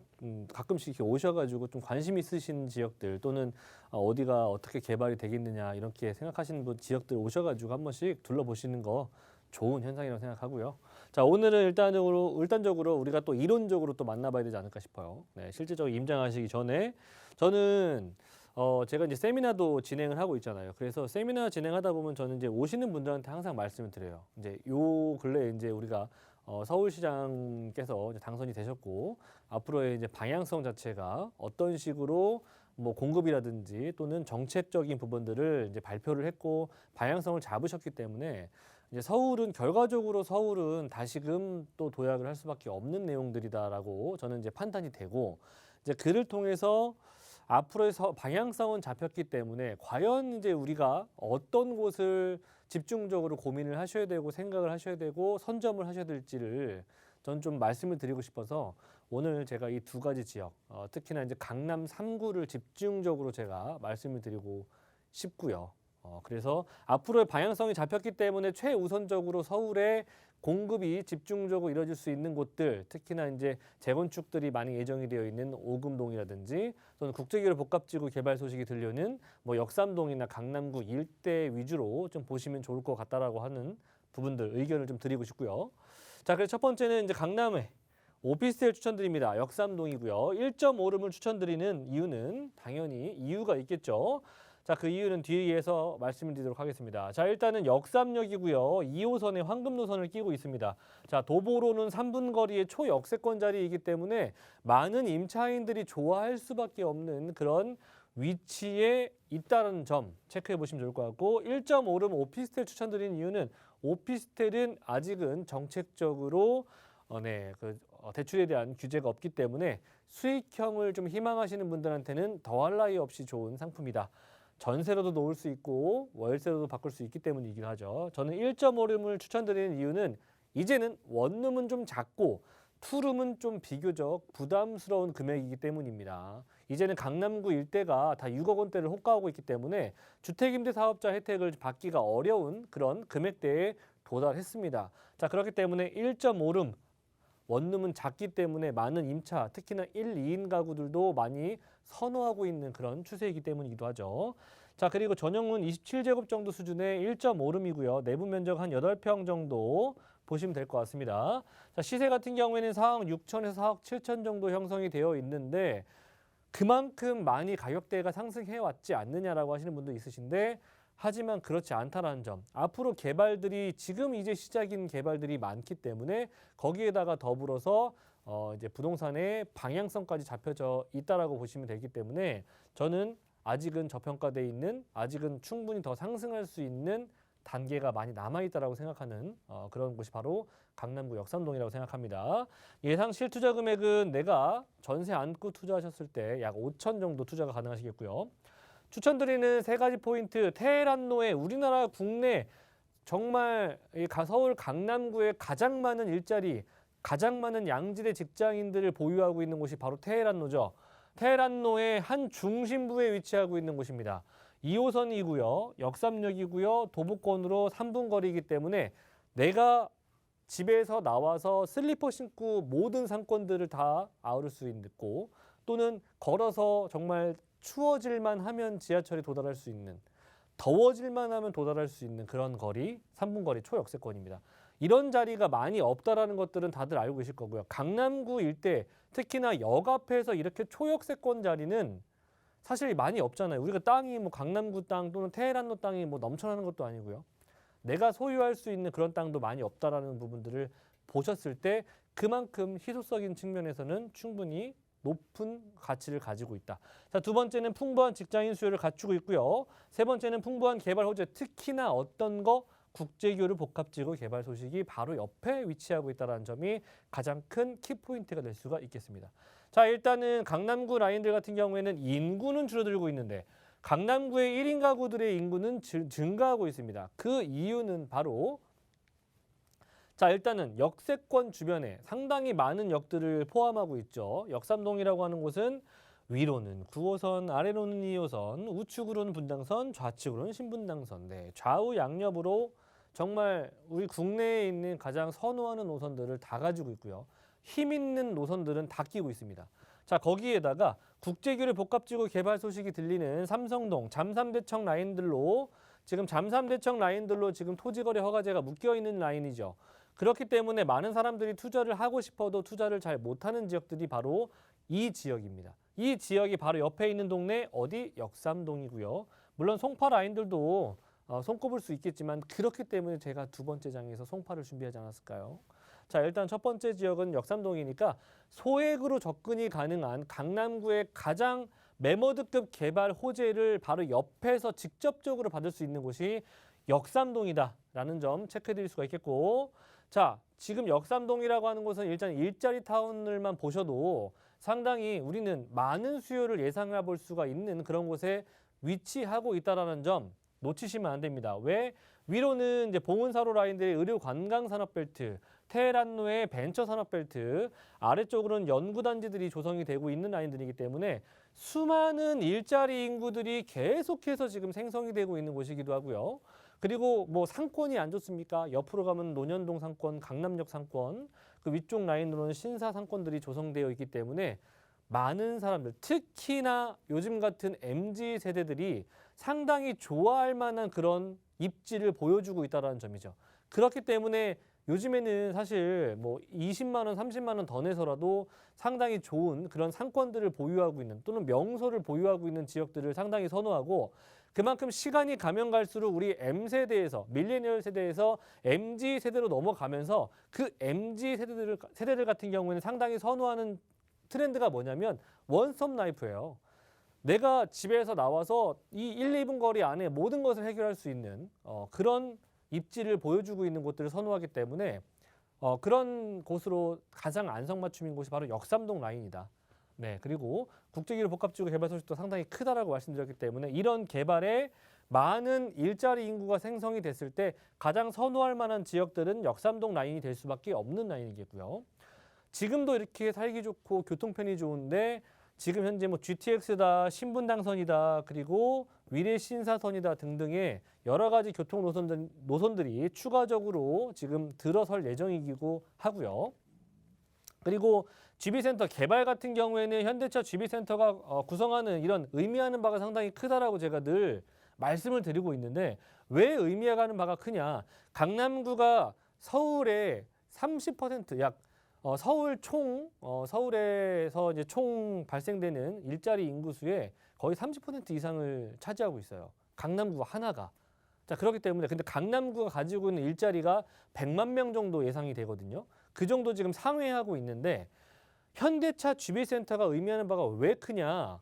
가끔씩 이렇게 오셔가지고 좀 관심 있으신 지역들 또는 어디가 어떻게 개발이 되겠느냐 이렇게 생각하시는 지역들 오셔가지고 한 번씩 둘러보시는 거 좋은 현상이라고 생각하고요. 자, 오늘은 일단적으로 우리가 또 이론적으로 또 만나봐야 되지 않을까 싶어요. 네, 실질적으로 임장하시기 전에 저는 제가 이제 세미나도 진행을 하고 있잖아요. 그래서 세미나 진행하다 보면 저는 이제 오시는 분들한테 항상 말씀을 드려요. 이제 요 근래 이제 우리가 서울시장께서 이제 당선이 되셨고 앞으로의 이제 방향성 자체가 어떤 식으로 뭐 공급이라든지 또는 정책적인 부분들을 이제 발표를 했고 방향성을 잡으셨기 때문에 이제 결과적으로 서울은 다시금 또 도약을 할 수밖에 없는 내용들이다라고 저는 이제 판단이 되고 이제 그를 통해서 앞으로의 방향성은 잡혔기 때문에 과연 이제 우리가 어떤 곳을 집중적으로 고민을 하셔야 되고 생각을 하셔야 되고 선점을 하셔야 될지를 전 좀 말씀을 드리고 싶어서 오늘 제가 이 두 가지 지역, 특히나 이제 강남 3구를 집중적으로 제가 말씀을 드리고 싶고요. 그래서 앞으로의 방향성이 잡혔기 때문에 최우선적으로 서울에 공급이 집중적으로 이루어질 수 있는 곳들, 특히나 이제 재건축들이 많이 예정이 되어 있는 오금동이라든지 또는 국제기술 복합지구 개발 소식이 들려오는 뭐 역삼동이나 강남구 일대 위주로 좀 보시면 좋을 것 같다라고 하는 부분들 의견을 좀 드리고 싶고요. 자, 그래서 첫 번째는 이제 강남에 오피스텔 추천드립니다. 역삼동이고요. 1.5룸을 추천드리는 이유는 당연히 이유가 있겠죠. 자, 그 이유는 뒤에서 말씀을 드리도록 하겠습니다. 자, 일단은 역삼역이고요. 2호선에 황금 노선을 끼고 있습니다. 자, 도보로는 3분 거리의 초역세권 자리이기 때문에 많은 임차인들이 좋아할 수밖에 없는 그런 위치에 있다는 점 체크해 보시면 좋을 것 같고 1.5룸 오피스텔 추천드리는 이유는 오피스텔은 아직은 정책적으로 대출에 대한 규제가 없기 때문에 수익형을 좀 희망하시는 분들한테는 더할 나위 없이 좋은 상품이다. 전세로도 놓을 수 있고 월세로도 바꿀 수 있기 때문이기도 하죠. 저는 1.5룸을 추천드리는 이유는 이제는 원룸은 좀 작고 투룸은 좀 비교적 부담스러운 금액이기 때문입니다. 이제는 강남구 일대가 다 6억 원대를 호가하고 있기 때문에 주택임대 사업자 혜택을 받기가 어려운 그런 금액대에 도달했습니다. 자, 그렇기 때문에 1.5룸 원룸은 작기 때문에 많은 임차, 특히나 1, 2인 가구들도 많이 선호하고 있는 그런 추세이기 때문이기도 하죠. 자, 그리고 전용은 27제곱 정도 수준의 1.5룸이고요. 내부 면적 한 8평 정도 보시면 될 것 같습니다. 자, 시세 같은 경우에는 4억 6천에서 4억 7천 정도 형성이 되어 있는데 그만큼 많이 가격대가 상승해 왔지 않느냐라고 하시는 분도 있으신데 하지만 그렇지 않다라는 점. 앞으로 개발들이 지금 이제 시작인 개발들이 많기 때문에 거기에다가 더불어서 이제 부동산의 방향성까지 잡혀져 있다라고 보시면 되기 때문에 저는 아직은 저평가돼 있는 아직은 충분히 더 상승할 수 있는 단계가 많이 남아있다라고 생각하는 그런 곳이 바로 강남구 역삼동이라고 생각합니다. 예상 실투자 금액은 내가 전세 안고 투자하셨을 때 약 5천 정도 투자가 가능하시겠고요. 추천드리는 세 가지 포인트, 테헤란로에 우리나라 국내 정말 서울 강남구에 가장 많은 일자리, 가장 많은 양질의 직장인들을 보유하고 있는 곳이 바로 테헤란로죠. 테헤란로의 한 중심부에 위치하고 있는 곳입니다. 2호선이고요. 역삼역이고요. 도보권으로 3분 거리이기 때문에 내가 집에서 나와서 슬리퍼 신고 모든 상권들을 다 아우를 수 있고 또는 걸어서 정말 추워질만 하면 지하철에 도달할 수 있는 더워질만 하면 도달할 수 있는 그런 거리 3분 거리 초역세권입니다. 이런 자리가 많이 없다라는 것들은 다들 알고 계실 거고요. 강남구 일대 특히나 역 앞에서 이렇게 초역세권 자리는 사실 많이 없잖아요. 우리가 땅이 뭐 강남구 땅 또는 테헤란로 땅이 뭐 넘쳐나는 것도 아니고요. 내가 소유할 수 있는 그런 땅도 많이 없다라는 부분들을 보셨을 때 그만큼 희소성인 측면에서는 충분히 높은 가치를 가지고 있다. 자, 두 번째는 풍부한 직장인 수요를 갖추고 있고요. 세 번째는 풍부한 개발 호재, 특히나 어떤 거 국제교류 복합지구 개발 소식이 바로 옆에 위치하고 있다는 점이 가장 큰 키포인트가 될 수가 있겠습니다. 자, 일단은 강남구 라인들 같은 경우에는 인구는 줄어들고 있는데 강남구의 1인 가구들의 인구는 증가하고 있습니다. 그 이유는 바로 자, 일단은 역세권 주변에 상당히 많은 역들을 포함하고 있죠. 역삼동이라고 하는 곳은 위로는 9호선, 아래로는 2호선, 우측으로는 분당선, 좌측으로는 신분당선. 네, 좌우 양옆으로 정말 우리 국내에 있는 가장 선호하는 노선들을 다 가지고 있고요. 힘 있는 노선들은 다 끼고 있습니다. 자, 거기에다가 국제규례 복합지구 개발 소식이 들리는 삼성동, 잠삼대청 라인들로 지금 지금 토지거래 허가제가 묶여 있는 라인이죠. 그렇기 때문에 많은 사람들이 투자를 하고 싶어도 투자를 잘 못하는 지역들이 바로 이 지역입니다. 이 지역이 바로 옆에 있는 동네 어디? 역삼동이고요. 물론 송파 라인들도 손꼽을 수 있겠지만 그렇기 때문에 제가 두 번째 장에서 송파를 준비하지 않았을까요? 자, 일단 첫 번째 지역은 역삼동이니까 소액으로 접근이 가능한 강남구의 가장 매머드급 개발 호재를 바로 옆에서 직접적으로 받을 수 있는 곳이 역삼동이다라는 점 체크해 드릴 수가 있겠고, 자, 지금 역삼동이라고 하는 곳은 일단 일자리 타운을만 보셔도 상당히 우리는 많은 수요를 예상해 볼 수가 있는 그런 곳에 위치하고 있다라는 점 놓치시면 안 됩니다. 왜? 위로는 이제 봉은사로 라인들의 의료 관광 산업 벨트, 테헤란로의 벤처 산업 벨트, 아래쪽으로는 연구단지들이 조성이 되고 있는 라인들이기 때문에 수많은 일자리 인구들이 계속해서 지금 생성이 되고 있는 곳이기도 하고요. 그리고 뭐 상권이 안 좋습니까? 옆으로 가면 논현동 상권, 강남역 상권, 그 위쪽 라인으로는 신사 상권들이 조성되어 있기 때문에 많은 사람들, 특히나 요즘 같은 MZ 세대들이 상당히 좋아할 만한 그런 입지를 보여주고 있다는 점이죠. 그렇기 때문에 요즘에는 사실 뭐 20만 원, 30만 원 더 내서라도 상당히 좋은 그런 상권들을 보유하고 있는 또는 명소를 보유하고 있는 지역들을 상당히 선호하고, 그만큼 시간이 가면 갈수록 우리 M세대에서 밀레니얼 세대에서 MZ 세대로 넘어가면서 그 MZ 세대들 같은 경우에는 상당히 선호하는 트렌드가 뭐냐면 원스톱 라이프예요. 내가 집에서 나와서 이 1, 2분 거리 안에 모든 것을 해결할 수 있는 그런 입지를 보여주고 있는 곳들을 선호하기 때문에 그런 곳으로 가장 안성맞춤인 곳이 바로 역삼동 라인이다. 네, 그리고 국제기술 복합지구 개발 소식도 상당히 크다라고 말씀드렸기 때문에 이런 개발에 많은 일자리 인구가 생성이 됐을 때 가장 선호할 만한 지역들은 역삼동 라인이 될 수밖에 없는 라인이겠고요. 지금도 이렇게 살기 좋고 교통편이 좋은데 지금 현재 뭐 GTX다, 신분당선이다, 그리고 위례신사선이다 등등의 여러 가지 교통 노선들이 추가적으로 지금 들어설 예정이기도 하고요. 그리고 GB센터 개발 같은 경우에는 현대차 GB센터가 구성하는 이런 의미하는 바가 상당히 크다라고 제가 늘 말씀을 드리고 있는데, 왜 의미하는 바가 크냐? 강남구가 서울의 30% 약 서울에서 이제 총 발생되는 일자리 인구수의 거의 30% 이상을 차지하고 있어요. 강남구 하나가. 자, 그렇기 때문에 근데 강남구가 가지고 있는 일자리가 100만 명 정도 예상이 되거든요. 그 정도 지금 상회하고 있는데 현대차 GB센터가 의미하는 바가 왜 크냐?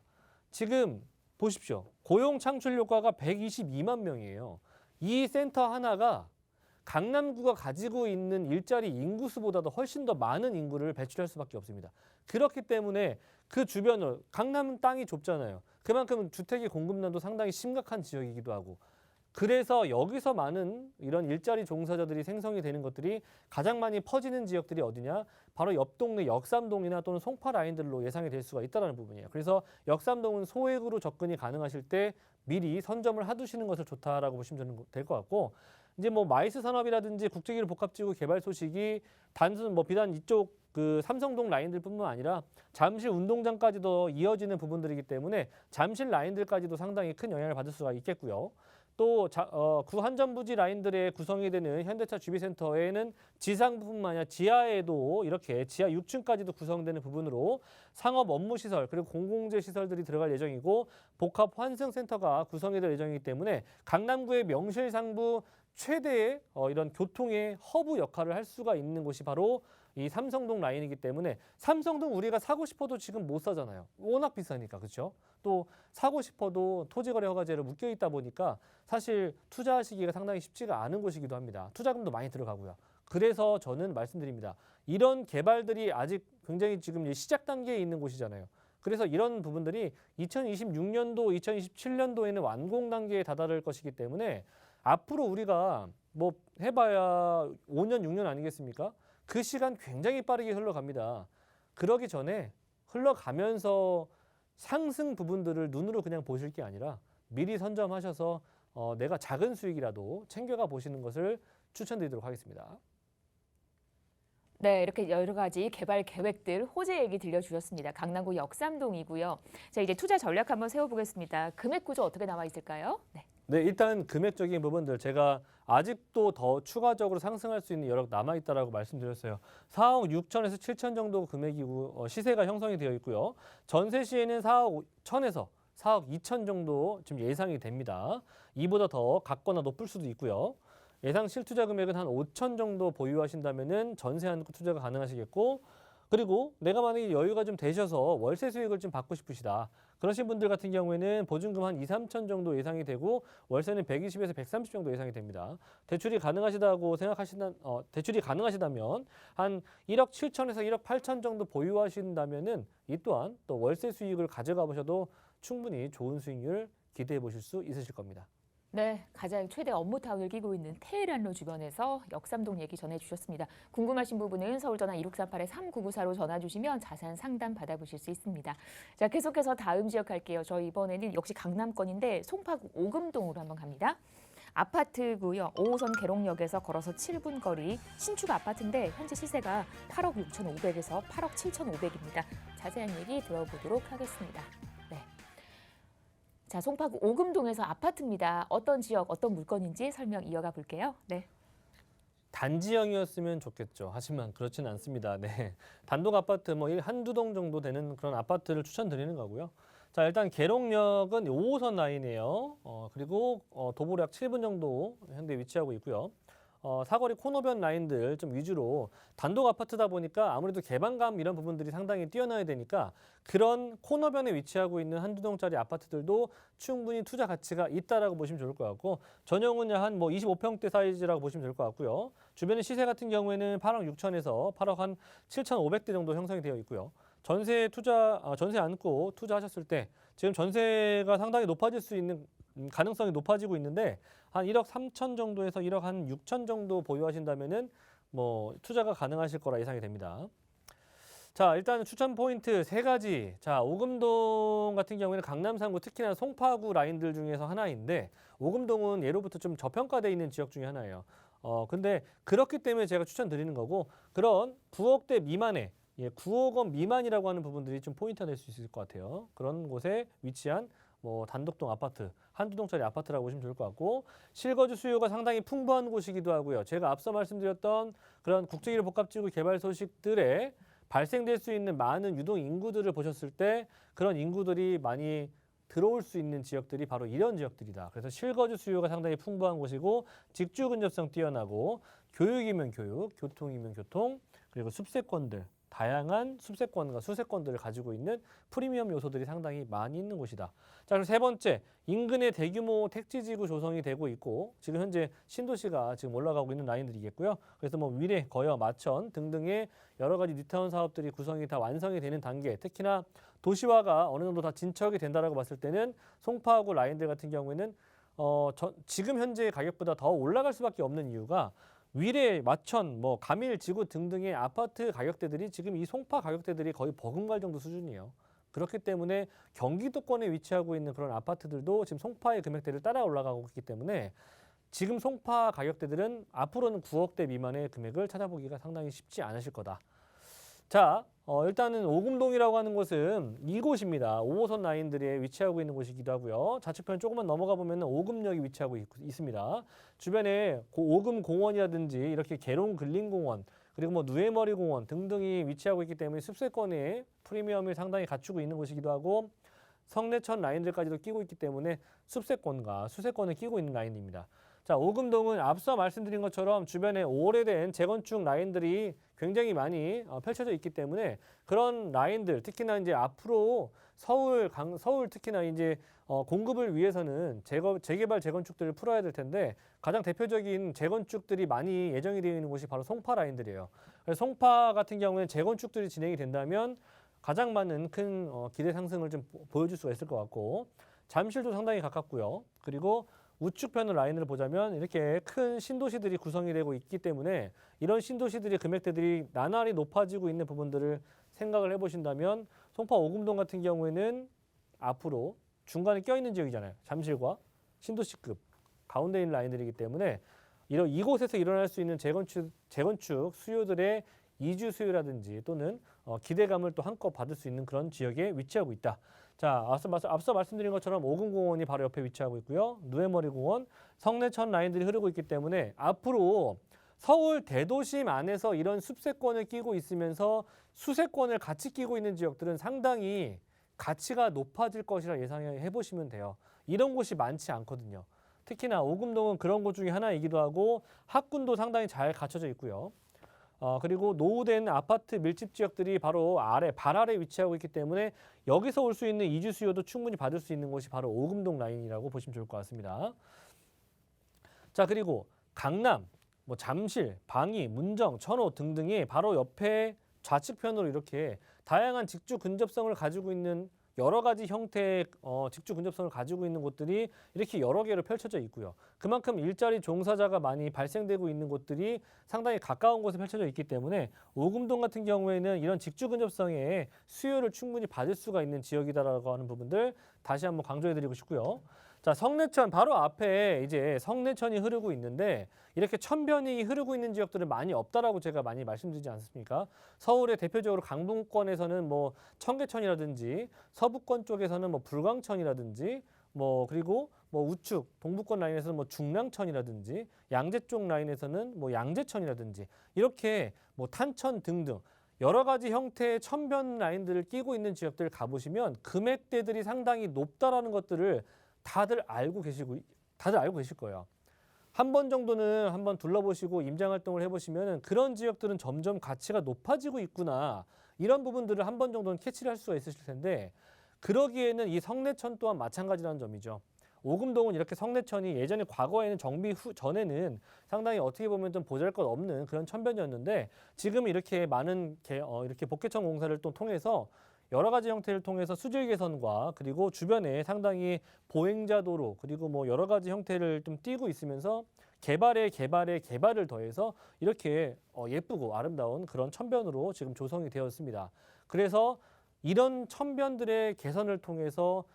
지금 보십시오. 고용 창출 효과가 122만 명이에요. 이 센터 하나가 강남구가 가지고 있는 일자리 인구수보다도 훨씬 더 많은 인구를 배출할 수밖에 없습니다. 그렇기 때문에 그 주변을, 강남은 땅이 좁잖아요. 그만큼 주택의 공급난도 상당히 심각한 지역이기도 하고, 그래서 여기서 많은 이런 일자리 종사자들이 생성이 되는 것들이 가장 많이 퍼지는 지역들이 어디냐? 바로 옆 동네 역삼동이나 또는 송파 라인들로 예상이 될 수가 있다는 부분이에요. 그래서 역삼동은 소액으로 접근이 가능하실 때 미리 선점을 해두시는 것을 좋다라고 보시면 될 것 같고, 이제 뭐 마이스 산업이라든지 국제기술 복합지구 개발 소식이 단순 뭐 비단 이쪽 그 삼성동 라인들뿐만 아니라 잠실 운동장까지도 이어지는 부분들이기 때문에 잠실 라인들까지도 상당히 큰 영향을 받을 수가 있겠고요. 또 구한전부지 라인들의 구성이 되는 현대차 GB센터에는 지상부뿐만 아니라 지하에도 이렇게 지하 6층까지도 구성되는 부분으로 상업 업무 시설 그리고 공공재 시설들이 들어갈 예정이고, 복합 환승센터가 구성이 될 예정이기 때문에 강남구의 명실상부 최대의 이런 교통의 허브 역할을 할 수가 있는 곳이 바로 이 삼성동 라인이기 때문에, 삼성동 우리가 사고 싶어도 지금 못 사잖아요. 워낙 비싸니까. 그렇죠? 또 사고 싶어도 토지거래 허가제로 묶여 있다 보니까 사실 투자하시기가 상당히 쉽지가 않은 곳이기도 합니다. 투자금도 많이 들어가고요. 그래서 저는 말씀드립니다. 이런 개발들이 아직 굉장히 지금 시작 단계에 있는 곳이잖아요. 그래서 이런 부분들이 2026년도, 2027년도에는 완공 단계에 다다를 것이기 때문에 앞으로 우리가 뭐 해봐야 5년, 6년 아니겠습니까? 그 시간 굉장히 빠르게 흘러갑니다. 그러기 전에 흘러가면서 상승 부분들을 눈으로 그냥 보실 게 아니라 미리 선점하셔서 내가 작은 수익이라도 챙겨가 보시는 것을 추천드리도록 하겠습니다. 네, 이렇게 여러 가지 개발 계획들, 호재 얘기 들려주셨습니다. 강남구 역삼동이고요. 자, 이제 투자 전략 한번 세워보겠습니다. 금액 구조 어떻게 나와 있을까요? 네. 네, 일단 금액적인 부분들 제가 아직도 더 추가적으로 상승할 수 있는 여력 남아 있다라고 말씀드렸어요. 4억 6천에서 7천 정도 금액이고 시세가 형성이 되어 있고요. 전세 시에는 4억 1천에서 4억 2천 정도 지금 예상이 됩니다. 이보다 더 같거나 높을 수도 있고요. 예상 실투자 금액은 한 5천 정도 보유하신다면은 전세 안고 투자가 가능하시겠고, 그리고 내가 만약에 여유가 좀 되셔서 월세 수익을 좀 받고 싶으시다. 그러신 분들 같은 경우에는 보증금 한 2, 3천 정도 예상이 되고 월세는 120에서 130 정도 예상이 됩니다. 대출이 가능하시다면 한 1억 7천에서 1억 8천 정도 보유하신다면은 이 또한 또 월세 수익을 가져가 보셔도 충분히 좋은 수익률 기대해 보실 수 있으실 겁니다. 네, 가장 최대 업무 타워를 끼고 있는 테헤란로 주변에서 역삼동 얘기 전해주셨습니다. 궁금하신 부분은 서울전화 2638-3994로 전화 주시면 자세한 상담 받아보실 수 있습니다. 자, 계속해서 다음 지역 갈게요. 저희 이번에는 역시 강남권인데 송파구 오금동으로 한번 갑니다. 아파트고요. 5호선 계룡역에서 걸어서 7분 거리 신축 아파트인데 현재 시세가 8억 6,500에서 8억 7,500입니다. 자세한 얘기 들어보도록 하겠습니다. 네. 자, 송파구 오금동에서 아파트입니다. 어떤 지역, 어떤 물건인지 설명 이어가 볼게요. 네. 단지형이었으면 좋겠죠. 하지만 그렇지는 않습니다. 네. 단독 아파트 뭐 한두 동 정도 되는 그런 아파트를 추천드리는 거고요. 자, 일단 계룡역은 5호선 라인이에요. 그리고 도보로 약 7분 정도 현재 위치하고 있고요. 사거리 코너변 라인들 좀 위주로 단독 아파트다 보니까 아무래도 개방감 이런 부분들이 상당히 뛰어나야 되니까 그런 코너변에 위치하고 있는 한두 동짜리 아파트들도 충분히 투자 가치가 있다라고 보시면 좋을 것 같고, 전용은 한 25평대 사이즈라고 보시면 될 것 같고요. 주변의 시세 같은 경우에는 8억 6천에서 8억 한 7,500대 정도 형성이 되어 있고요. 전세 안고 투자하셨을 때 지금 전세가 상당히 높아질 수 있는 가능성이 높아지고 있는데 한 1억 3천 정도에서 1억 한 6천 정도 보유하신다면은 뭐 투자가 가능하실 거라 예상이 됩니다. 자, 일단 추천 포인트 세 가지. 자, 오금동 같은 경우에는 강남 3구 특히나 송파구 라인들 중에서 하나인데 오금동은 예로부터 좀 저평가되어 있는 지역 중에 하나예요. 근데 그렇기 때문에 제가 추천드리는 거고, 그런 9억대 미만의 9억 원 미만이라고 하는 부분들이 좀 포인트가 될 수 있을 것 같아요. 그런 곳에 위치한 뭐 단독동 아파트, 한두 동짜리 아파트라고 보시면 좋을 것 같고, 실거주 수요가 상당히 풍부한 곳이기도 하고요. 제가 앞서 말씀드렸던 그런 국제1호 복합지구 개발 소식들에 발생될 수 있는 많은 유동 인구들을 보셨을 때 그런 인구들이 많이 들어올 수 있는 지역들이 바로 이런 지역들이다. 그래서 실거주 수요가 상당히 풍부한 곳이고, 직주 근접성 뛰어나고, 교육이면 교육, 교통이면 교통, 그리고 숲세권들, 다양한 숲세권과 수세권들을 가지고 있는 프리미엄 요소들이 상당히 많이 있는 곳이다. 자, 그리고 세 번째, 인근에 대규모 택지지구 조성이 되고 있고, 지금 현재 신도시가 지금 올라가고 있는 라인들이겠고요. 그래서 뭐 위례, 거여, 마천 등등의 여러 가지 뉴타운 사업들이 구성이 다 완성이 되는 단계, 특히나 도시화가 어느 정도 다 진척이 된다라고 봤을 때는 송파구 라인들 같은 경우에는 지금 현재 가격보다 더 올라갈 수밖에 없는 이유가 위례, 마천, 뭐 가밀, 지구 등등의 아파트 가격대들이 지금 이 송파 가격대들이 거의 버금갈 정도 수준이에요. 그렇기 때문에 경기도권에 위치하고 있는 그런 아파트들도 지금 송파의 금액대를 따라 올라가고 있기 때문에 지금 송파 가격대들은 앞으로는 9억대 미만의 금액을 찾아보기가 상당히 쉽지 않으실 거다. 자, 일단은 오금동이라고 하는 곳은 이곳입니다. 5호선 라인들에 위치하고 있는 곳이기도 하고요. 좌측편 조금만 넘어가 보면 오금역이 위치하고 있습니다. 주변에 오금 공원이라든지 이렇게 계룡 근린공원, 그리고 뭐 누에머리 공원 등등이 위치하고 있기 때문에 숲세권의 프리미엄을 상당히 갖추고 있는 곳이기도 하고, 성내천 라인들까지도 끼고 있기 때문에 숲세권과 수세권을 끼고 있는 라인입니다. 자, 오금동은 앞서 말씀드린 것처럼 주변에 오래된 재건축 라인들이 굉장히 많이 펼쳐져 있기 때문에 그런 라인들, 특히나 이제 앞으로 서울 특히나 이제 공급을 위해서는 재개발 재건축들을 풀어야 될 텐데 가장 대표적인 재건축들이 많이 예정이 되어 있는 곳이 바로 송파 라인들이에요. 그래서 송파 같은 경우에는 재건축들이 진행이 된다면 가장 많은 큰 기대 상승을 좀 보여줄 수가 있을 것 같고, 잠실도 상당히 가깝고요. 그리고 우측편의 라인을 보자면 이렇게 큰 신도시들이 구성이 되고 있기 때문에 이런 신도시들의 금액대들이 나날이 높아지고 있는 부분들을 생각을 해보신다면 송파 오금동 같은 경우에는 앞으로 중간에 껴있는 지역이잖아요. 잠실과 신도시급 가운데 있는 라인들이기 때문에 이곳에서 일어날 수 있는 재건축 수요들의 이주 수요라든지 또는 기대감을 또 한껏 받을 수 있는 그런 지역에 위치하고 있다. 자, 앞서 말씀드린 것처럼 오금공원이 바로 옆에 위치하고 있고요. 누에머리공원, 성내천 라인들이 흐르고 있기 때문에 앞으로 서울 대도심 안에서 이런 숲세권을 끼고 있으면서 수세권을 같이 끼고 있는 지역들은 상당히 가치가 높아질 것이라 예상해 보시면 돼요. 이런 곳이 많지 않거든요. 특히나 오금동은 그런 곳 중에 하나이기도 하고 학군도 상당히 잘 갖춰져 있고요. 그리고 노후된 아파트 밀집 지역들이 바로 발 아래 위치하고 있기 때문에 여기서 올 수 있는 이주 수요도 충분히 받을 수 있는 곳이 바로 오금동 라인이라고 보시면 좋을 것 같습니다. 자, 그리고 강남, 잠실, 방이, 문정, 천호 등등이 바로 옆에 좌측편으로 이렇게 다양한 직주 근접성을 가지고 있는 여러 가지 형태의 직주 근접성을 가지고 있는 곳들이 이렇게 여러 개로 펼쳐져 있고요. 그만큼 일자리 종사자가 많이 발생되고 있는 곳들이 상당히 가까운 곳에 펼쳐져 있기 때문에 오금동 같은 경우에는 이런 직주 근접성의 수요를 충분히 받을 수가 있는 지역이다라고 하는 부분들 다시 한번 강조해드리고 싶고요. 자, 성내천 바로 앞에 이제 성내천이 흐르고 있는데 이렇게 천변이 흐르고 있는 지역들은 많이 없다라고 제가 많이 말씀드리지 않습니까? 서울의 대표적으로 강북권에서는 청계천이라든지 서부권 쪽에서는 불광천이라든지 그리고 우측 동부권 라인에서는 중랑천이라든지 양재 쪽 라인에서는 양재천이라든지 이렇게 탄천 등등 여러 가지 형태의 천변 라인들을 끼고 있는 지역들 가보시면 금액대들이 상당히 높다라는 것들을 다들 알고 계실 거예요. 한 번 정도는 한번 둘러보시고 임장 활동을 해보시면 그런 지역들은 점점 가치가 높아지고 있구나. 이런 부분들을 한 번 정도는 캐치를 할 수가 있으실 텐데 그러기에는 이 성내천 또한 마찬가지라는 점이죠. 오금동은 이렇게 성내천이 예전에 과거에는 정비 전에는 상당히 어떻게 보면 좀 보잘것없는 그런 천변이었는데 지금 이렇게 많은 이렇게 복개천 공사를 또 통해서 여러 가지 형태를 통해서 수질 개선과 그리고 주변에 상당히 보행자 도로 그리고 여러 가지 형태를 좀 띄고 있으면서 개발을 더해서 이렇게 예쁘고 아름다운 그런 천변으로 지금 조성이 되었습니다. 그래서 이런 천변들의 개선을 통해서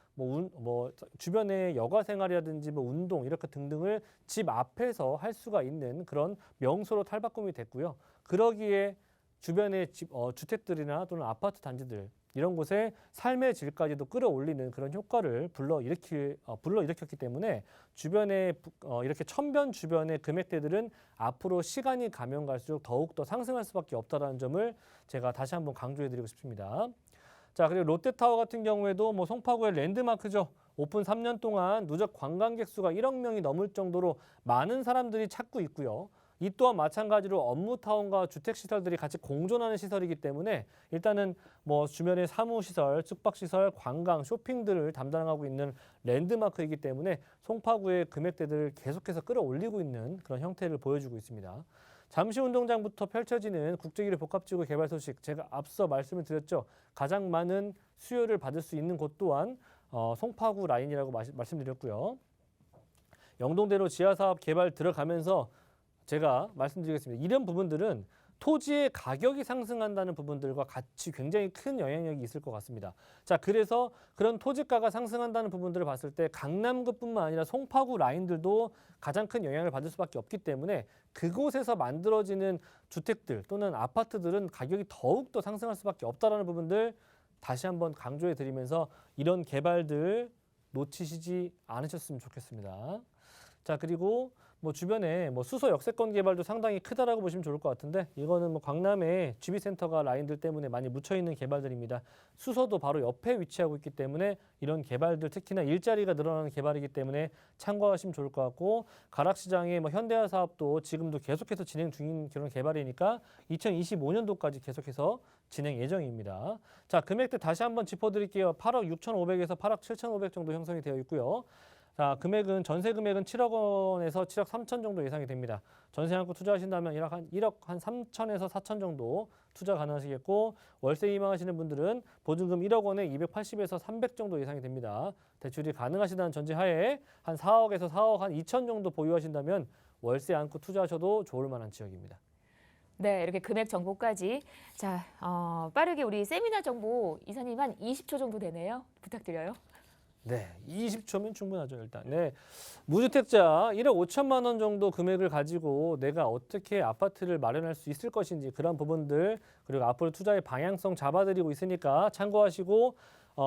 주변의 여가 생활이라든지 운동 이렇게 등등을 집 앞에서 할 수가 있는 그런 명소로 탈바꿈이 됐고요. 그러기에 주변의 주택들이나 또는 아파트 단지들 이런 곳에 삶의 질까지도 끌어올리는 그런 효과를 불러일으켰기 때문에 주변에 이렇게 천변 주변의 금액대들은 앞으로 시간이 가면 갈수록 더욱더 상승할 수밖에 없다는 점을 제가 다시 한번 강조해드리고 싶습니다. 자, 그리고 롯데타워 같은 경우에도 송파구의 랜드마크죠. 오픈 3년 동안 누적 관광객 수가 1억 명이 넘을 정도로 많은 사람들이 찾고 있고요. 이 또한 마찬가지로 업무타운과 주택시설들이 같이 공존하는 시설이기 때문에 일단은 주변의 사무시설, 숙박시설, 관광, 쇼핑들을 담당하고 있는 랜드마크이기 때문에 송파구의 금액대들을 계속해서 끌어올리고 있는 그런 형태를 보여주고 있습니다. 잠시운동장부터 펼쳐지는 국제1회 복합지구 개발 소식 제가 앞서 말씀을 드렸죠. 가장 많은 수요를 받을 수 있는 곳 또한 송파구 라인이라고 말씀드렸고요. 영동대로 지하사업 개발 들어가면서 제가 말씀드리겠습니다. 이런 부분들은 토지의 가격이 상승한다는 부분들과 같이 굉장히 큰 영향력이 있을 것 같습니다. 자, 그래서 그런 토지가가 상승한다는 부분들을 봤을 때 강남구뿐만 아니라 송파구 라인들도 가장 큰 영향을 받을 수밖에 없기 때문에 그곳에서 만들어지는 주택들 또는 아파트들은 가격이 더욱더 상승할 수밖에 없다는 부분들 다시 한번 강조해 드리면서 이런 개발들 놓치시지 않으셨으면 좋겠습니다. 자, 그리고 주변에 수소 역세권 개발도 상당히 크다라고 보시면 좋을 것 같은데 이거는 광남의 GB센터가 라인들 때문에 많이 묻혀있는 개발들입니다. 수소도 바로 옆에 위치하고 있기 때문에 이런 개발들 특히나 일자리가 늘어나는 개발이기 때문에 참고하시면 좋을 것 같고 가락시장의 현대화 사업도 지금도 계속해서 진행 중인 그런 개발이니까 2025년도까지 계속해서 진행 예정입니다. 자, 금액대 다시 한번 짚어드릴게요. 8억 6,500에서 8억 7,500 정도 형성이 되어 있고요. 자, 전세 금액은 7억 원에서 7억 3천 정도 예상이 됩니다. 전세 안고 투자하신다면 1억 한 3천에서 4천 정도 투자 가능하시겠고 월세 희망하시는 분들은 보증금 1억 원에 280에서 300 정도 예상이 됩니다. 대출이 가능하시다는 전제하에 한 4억에서 4억 한 2천 정도 보유하신다면 월세 안고 투자하셔도 좋을 만한 지역입니다. 네, 이렇게 금액 정보까지. 자, 빠르게 우리 세미나 정보 이사님 한 20초 정도 되네요. 부탁드려요. 네, 20초면 충분하죠, 일단. 네. 무주택자 1억 5천만 원 정도 금액을 가지고 내가 어떻게 아파트를 마련할 수 있을 것인지 그런 부분들 그리고 앞으로 투자의 방향성 잡아드리고 있으니까 참고하시고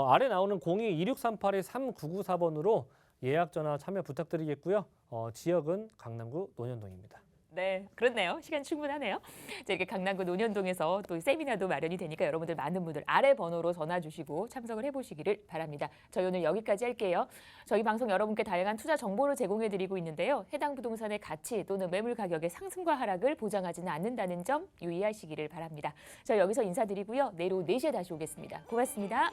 아래 나오는 02-2638-3994번으로 예약 전화 참여 부탁드리겠고요. 지역은 강남구 논현동입니다. 네, 그렇네요. 시간 충분하네요. 자, 이렇게 강남구 논현동에서 또 세미나도 마련이 되니까 여러분들 많은 분들 아래 번호로 전화 주시고 참석을 해보시기를 바랍니다. 저희 오늘 여기까지 할게요. 저희 방송 여러분께 다양한 투자 정보를 제공해드리고 있는데요. 해당 부동산의 가치 또는 매물 가격의 상승과 하락을 보장하지는 않는다는 점 유의하시기를 바랍니다. 저희 여기서 인사드리고요. 내일 오후 4시에 다시 오겠습니다. 고맙습니다.